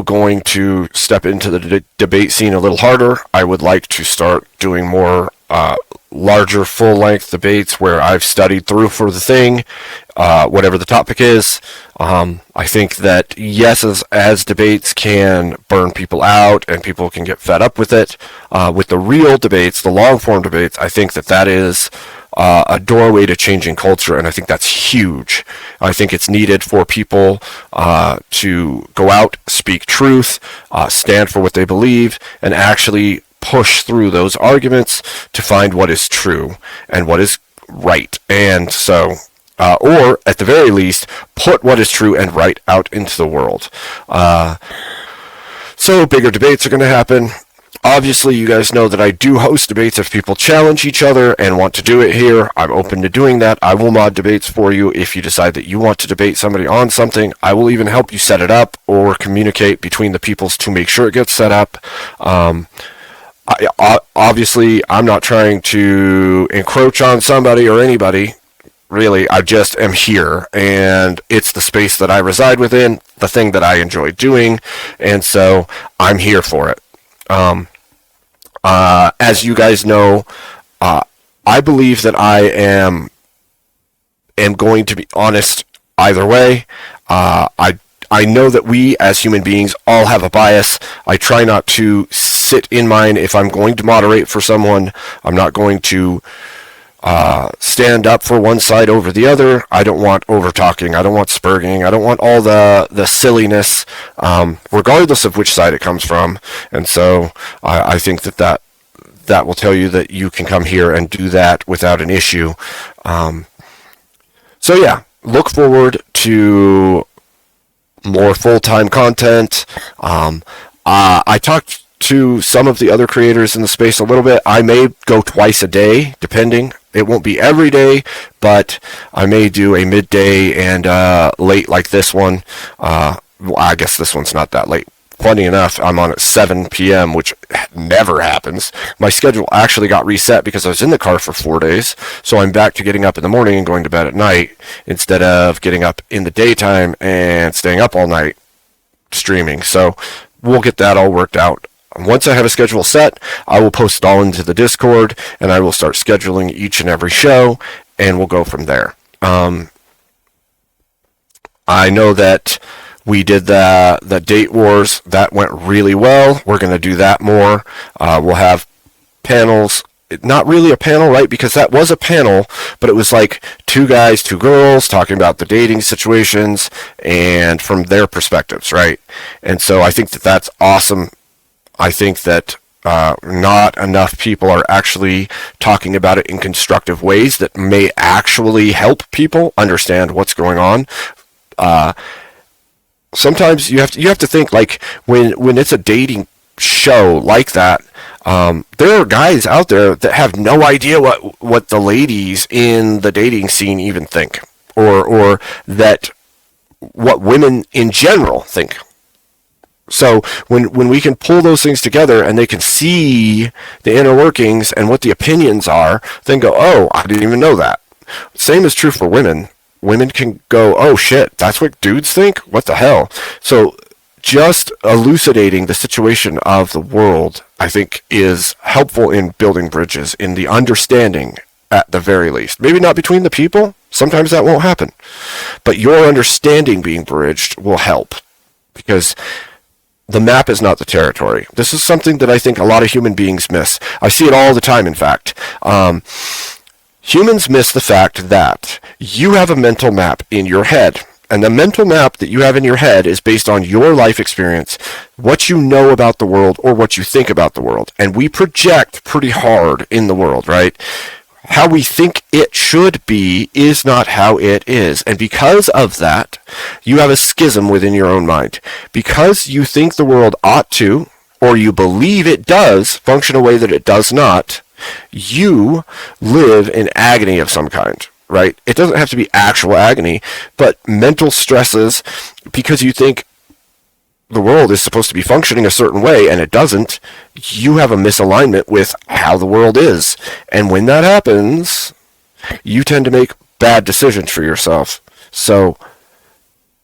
going to step into the debate scene a little harder. I would like to start doing more larger full-length debates where I've studied through for the thing, whatever the topic is. I think that yes, as debates can burn people out and people can get fed up with it, with the real debates, the long-form debates, I think that is a doorway to changing culture, and I think that's huge. I think it's needed for people to go out, speak truth, stand for what they believe, and actually push through those arguments to find what is true and what is right. And so, or at the very least, put what is true and right out into the world. So bigger debates are going to happen. Obviously, you guys know that I do host debates if people challenge each other and want to do it here. I'm open to doing that. I will mod debates for you if you decide that you want to debate somebody on something. I will even help you set it up or communicate between the peoples to make sure it gets set up. Obviously, I'm not trying to encroach on somebody or anybody. Really, I just am here, and it's the space that I reside within, the thing that I enjoy doing, and so I'm here for it. As you guys know, I believe that I am going to be honest either way. I know that we as human beings all have a bias. I try not to sit in mine. If I'm going to moderate for someone, I'm not going to stand up for one side over the other. I don't want over talking. I don't want spurging. I don't want all the silliness, regardless of which side it comes from. And so I think that will tell you that you can come here and do that without an issue. So yeah, look forward to more full-time content. I talked to some of the other creators in the space a little bit. I may go twice a day, depending. It won't be every day, but I may do a midday and late like this one. Well, I guess this one's not that late. Funny enough, I'm on at 7 p.m., which never happens. My schedule actually got reset because I was in the car for 4 days, so I'm back to getting up in the morning and going to bed at night instead of getting up in the daytime and staying up all night streaming. So we'll get that all worked out. Once I have a schedule set, I will post it all into the Discord, and I will start scheduling each and every show, and we'll go from there. I know that we did the Date Wars. That went really well. We're going to do that more. We'll have panels. Not really a panel, right? Because that was a panel, but it was like 2 guys, 2 girls talking about the dating situations and from their perspectives, right? And so I think that that's awesome. I think that not enough people are actually talking about it in constructive ways that may actually help people understand what's going on. Sometimes you have to think, like, when it's a dating show like that, there are guys out there that have no idea what the ladies in the dating scene even think or that what women in general think. So when we can pull those things together and they can see the inner workings and what the opinions are, then go, oh, I didn't even know that. Same is true for women. Women can go, oh shit, that's what dudes think? What the hell? So just elucidating the situation of the world, I think, is helpful in building bridges, in the understanding at the very least. Maybe not between the people. Sometimes that won't happen. But your understanding being bridged will help, because the map is not the territory. This is something that I think a lot of human beings miss. I see it all the time, in fact. Humans miss the fact that you have a mental map in your head. And the mental map that you have in your head is based on your life experience, what you know about the world, or what you think about the world. And we project pretty hard in the world, right? How we think it should be is not how it is. And because of that, you have a schism within your own mind. Because you think the world ought to, or you believe it does, function a way that it does not, you live in agony of some kind, right? It doesn't have to be actual agony, but mental stresses because you think the world is supposed to be functioning a certain way and it doesn't. You have a misalignment with how the world is. And when that happens, you tend to make bad decisions for yourself. So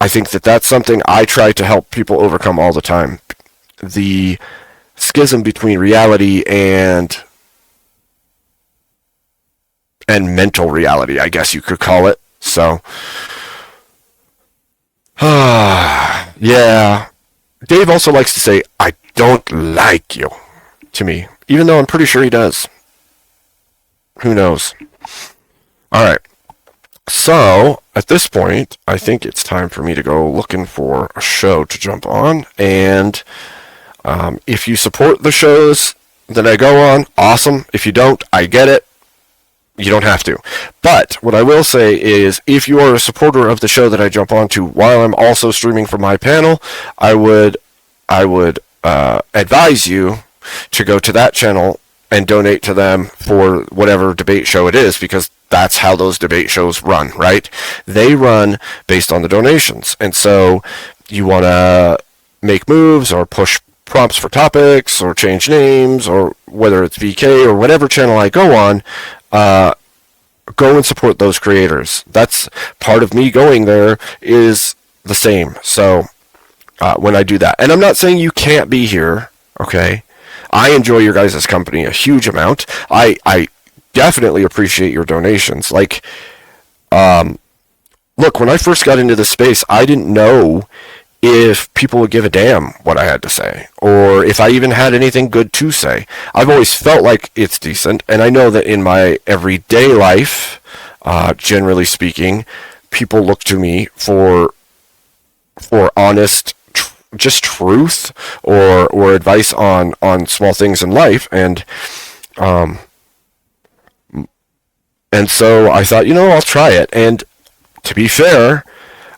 I think that that's something I try to help people overcome all the time. The schism between reality and mental reality, I guess you could call it. So, yeah. Dave also likes to say, I don't like you, to me, even though I'm pretty sure he does. Who knows? Alright. So, at this point, I think it's time for me to go looking for a show to jump on. And if you support the shows that I go on, awesome. If you don't, I get it. You don't have to. But what I will say is, if you are a supporter of the show that I jump onto while I'm also streaming from my panel, I would advise you to go to that channel and donate to them for whatever debate show it is, because that's how those debate shows run, right? They run based on the donations. And so you want to make moves or push prompts for topics or change names, or whether it's VK or whatever channel I go on, go and support those creators. That's part of me going there is the same. So when I do that, and I'm not saying you can't be here, okay? I enjoy your guys' company a huge amount. I definitely appreciate your donations. Like, look, when I first got into this space, I didn't know if people would give a damn what I had to say, or if I even had anything good to say. I've always felt like it's decent, and I know that in my everyday life, generally speaking, people look to me for honest, just truth, or advice on small things in life, and so I thought, I'll try it. And to be fair,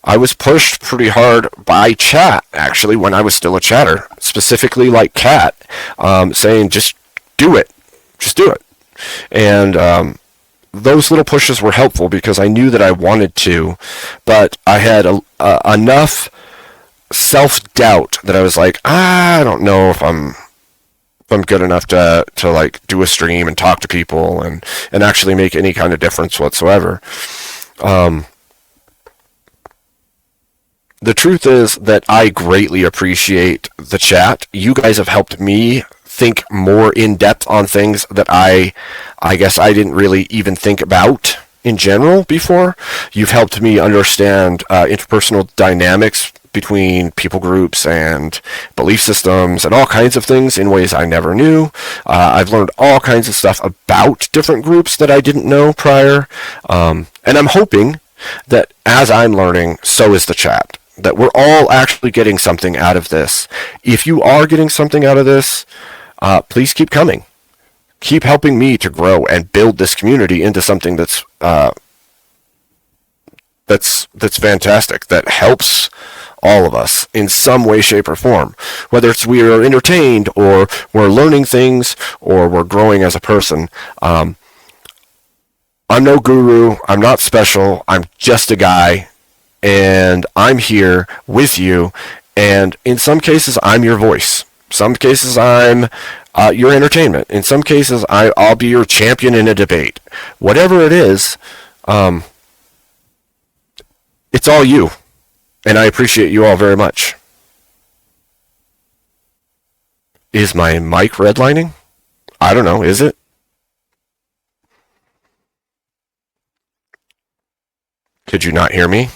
I was pushed pretty hard by chat, actually, when I was still a chatter, specifically like Kat, saying, just do it. Just do it. And those little pushes were helpful because I knew that I wanted to, but I had enough self-doubt that I was like, I don't know if I'm good enough to like do a stream and talk to people and actually make any kind of difference whatsoever. The truth is that I greatly appreciate the chat. You guys have helped me think more in depth on things that I guess I didn't really even think about in general before. You've helped me understand interpersonal dynamics between people groups and belief systems and all kinds of things in ways I never knew. I've learned all kinds of stuff about different groups that I didn't know prior. And I'm hoping that as I'm learning, so is the chat. That we're all actually getting something out of this. If you are getting something out of this, please keep coming. Keep helping me to grow and build this community into something that's fantastic, that helps all of us in some way, shape, or form. Whether it's we are entertained, or we're learning things, or we're growing as a person. I'm no guru. I'm not special. I'm just a guy, and I'm here with you. And in some cases, I'm your voice. Some cases, I'm your entertainment. In some cases, I'll be your champion in a debate. Whatever it is, it's all you. And I appreciate you all very much. Is my mic redlining? I don't know. Is it? Could you not hear me?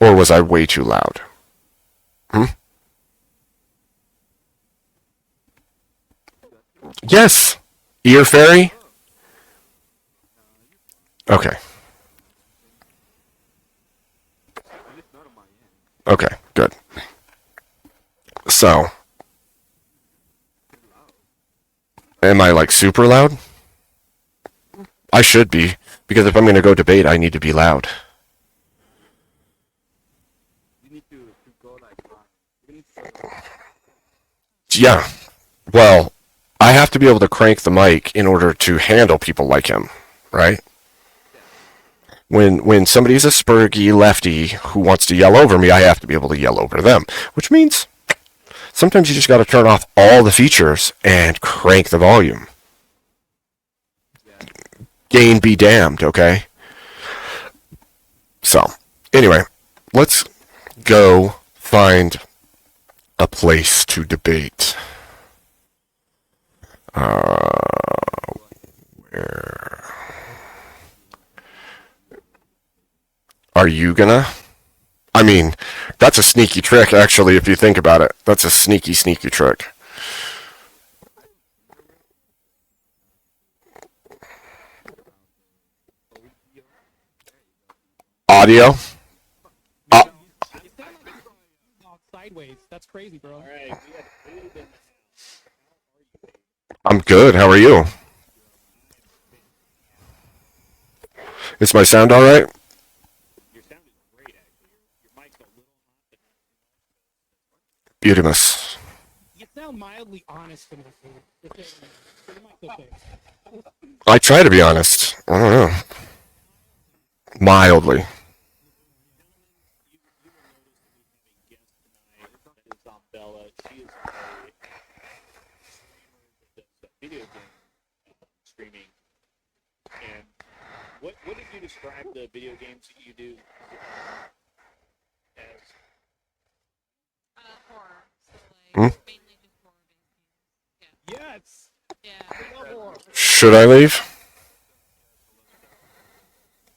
Or was I way too loud? Hmm? Yes. Ear fairy? Okay. Okay, good. So, am I like super loud? I should be, because if I'm going to go debate, I need to be loud. Yeah. Well, I have to be able to crank the mic in order to handle people like him, right? When somebody's a spurgy lefty who wants to yell over me, I have to be able to yell over them, which means sometimes you just got to turn off all the features and crank the volume. Gain be damned, okay? So, anyway, let's go find a place to debate. Where are you gonna? I mean, that's a sneaky trick, actually, if you think about it. That's a sneaky, sneaky trick. Audio? Uh,
Sideways. That's crazy, bro.
I'm good. How are you? Is my sound alright? Beautimus.
You sound mildly honest to me, dude. The mic's okay.
I try to be honest. I don't know. Mildly.
Bella. She is a video game streaming. And what did you describe the video games that you do as?
Horror. So
Hmm?
like mainly just horror-based games.
Yes.
Yeah.
I love horror.
Should I leave?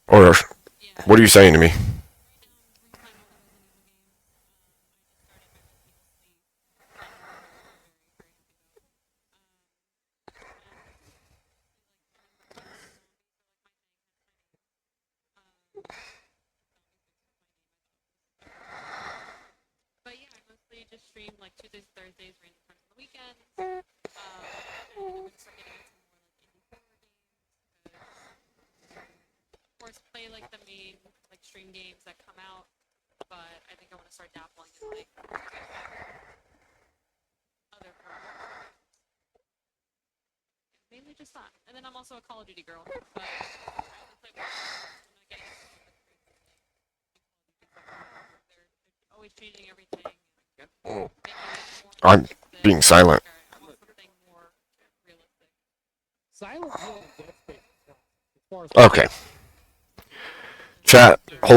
Or
Yeah.
what are you saying to me?
Right now I'm replaying all the Resident Evil games. I just started Resident Evil 6. But yeah, I mostly just stream like Tuesdays, Thursdays, random times on the weekends. And I'm gonna start getting into more like indie horror games. Of course, play like the main like stream games that come out. But I think I want to start dabbling in like other horror games. Mainly just that. And then I'm also a Call of Duty girl. But I only play one. I'm not getting into like the crazy like, they're always changing everything.
Oh,
Making it more
I'm
realistic.
being silent.
I want something more realistic.
Silent Hill and Dead Space. As far as
Okay. Chat. Hold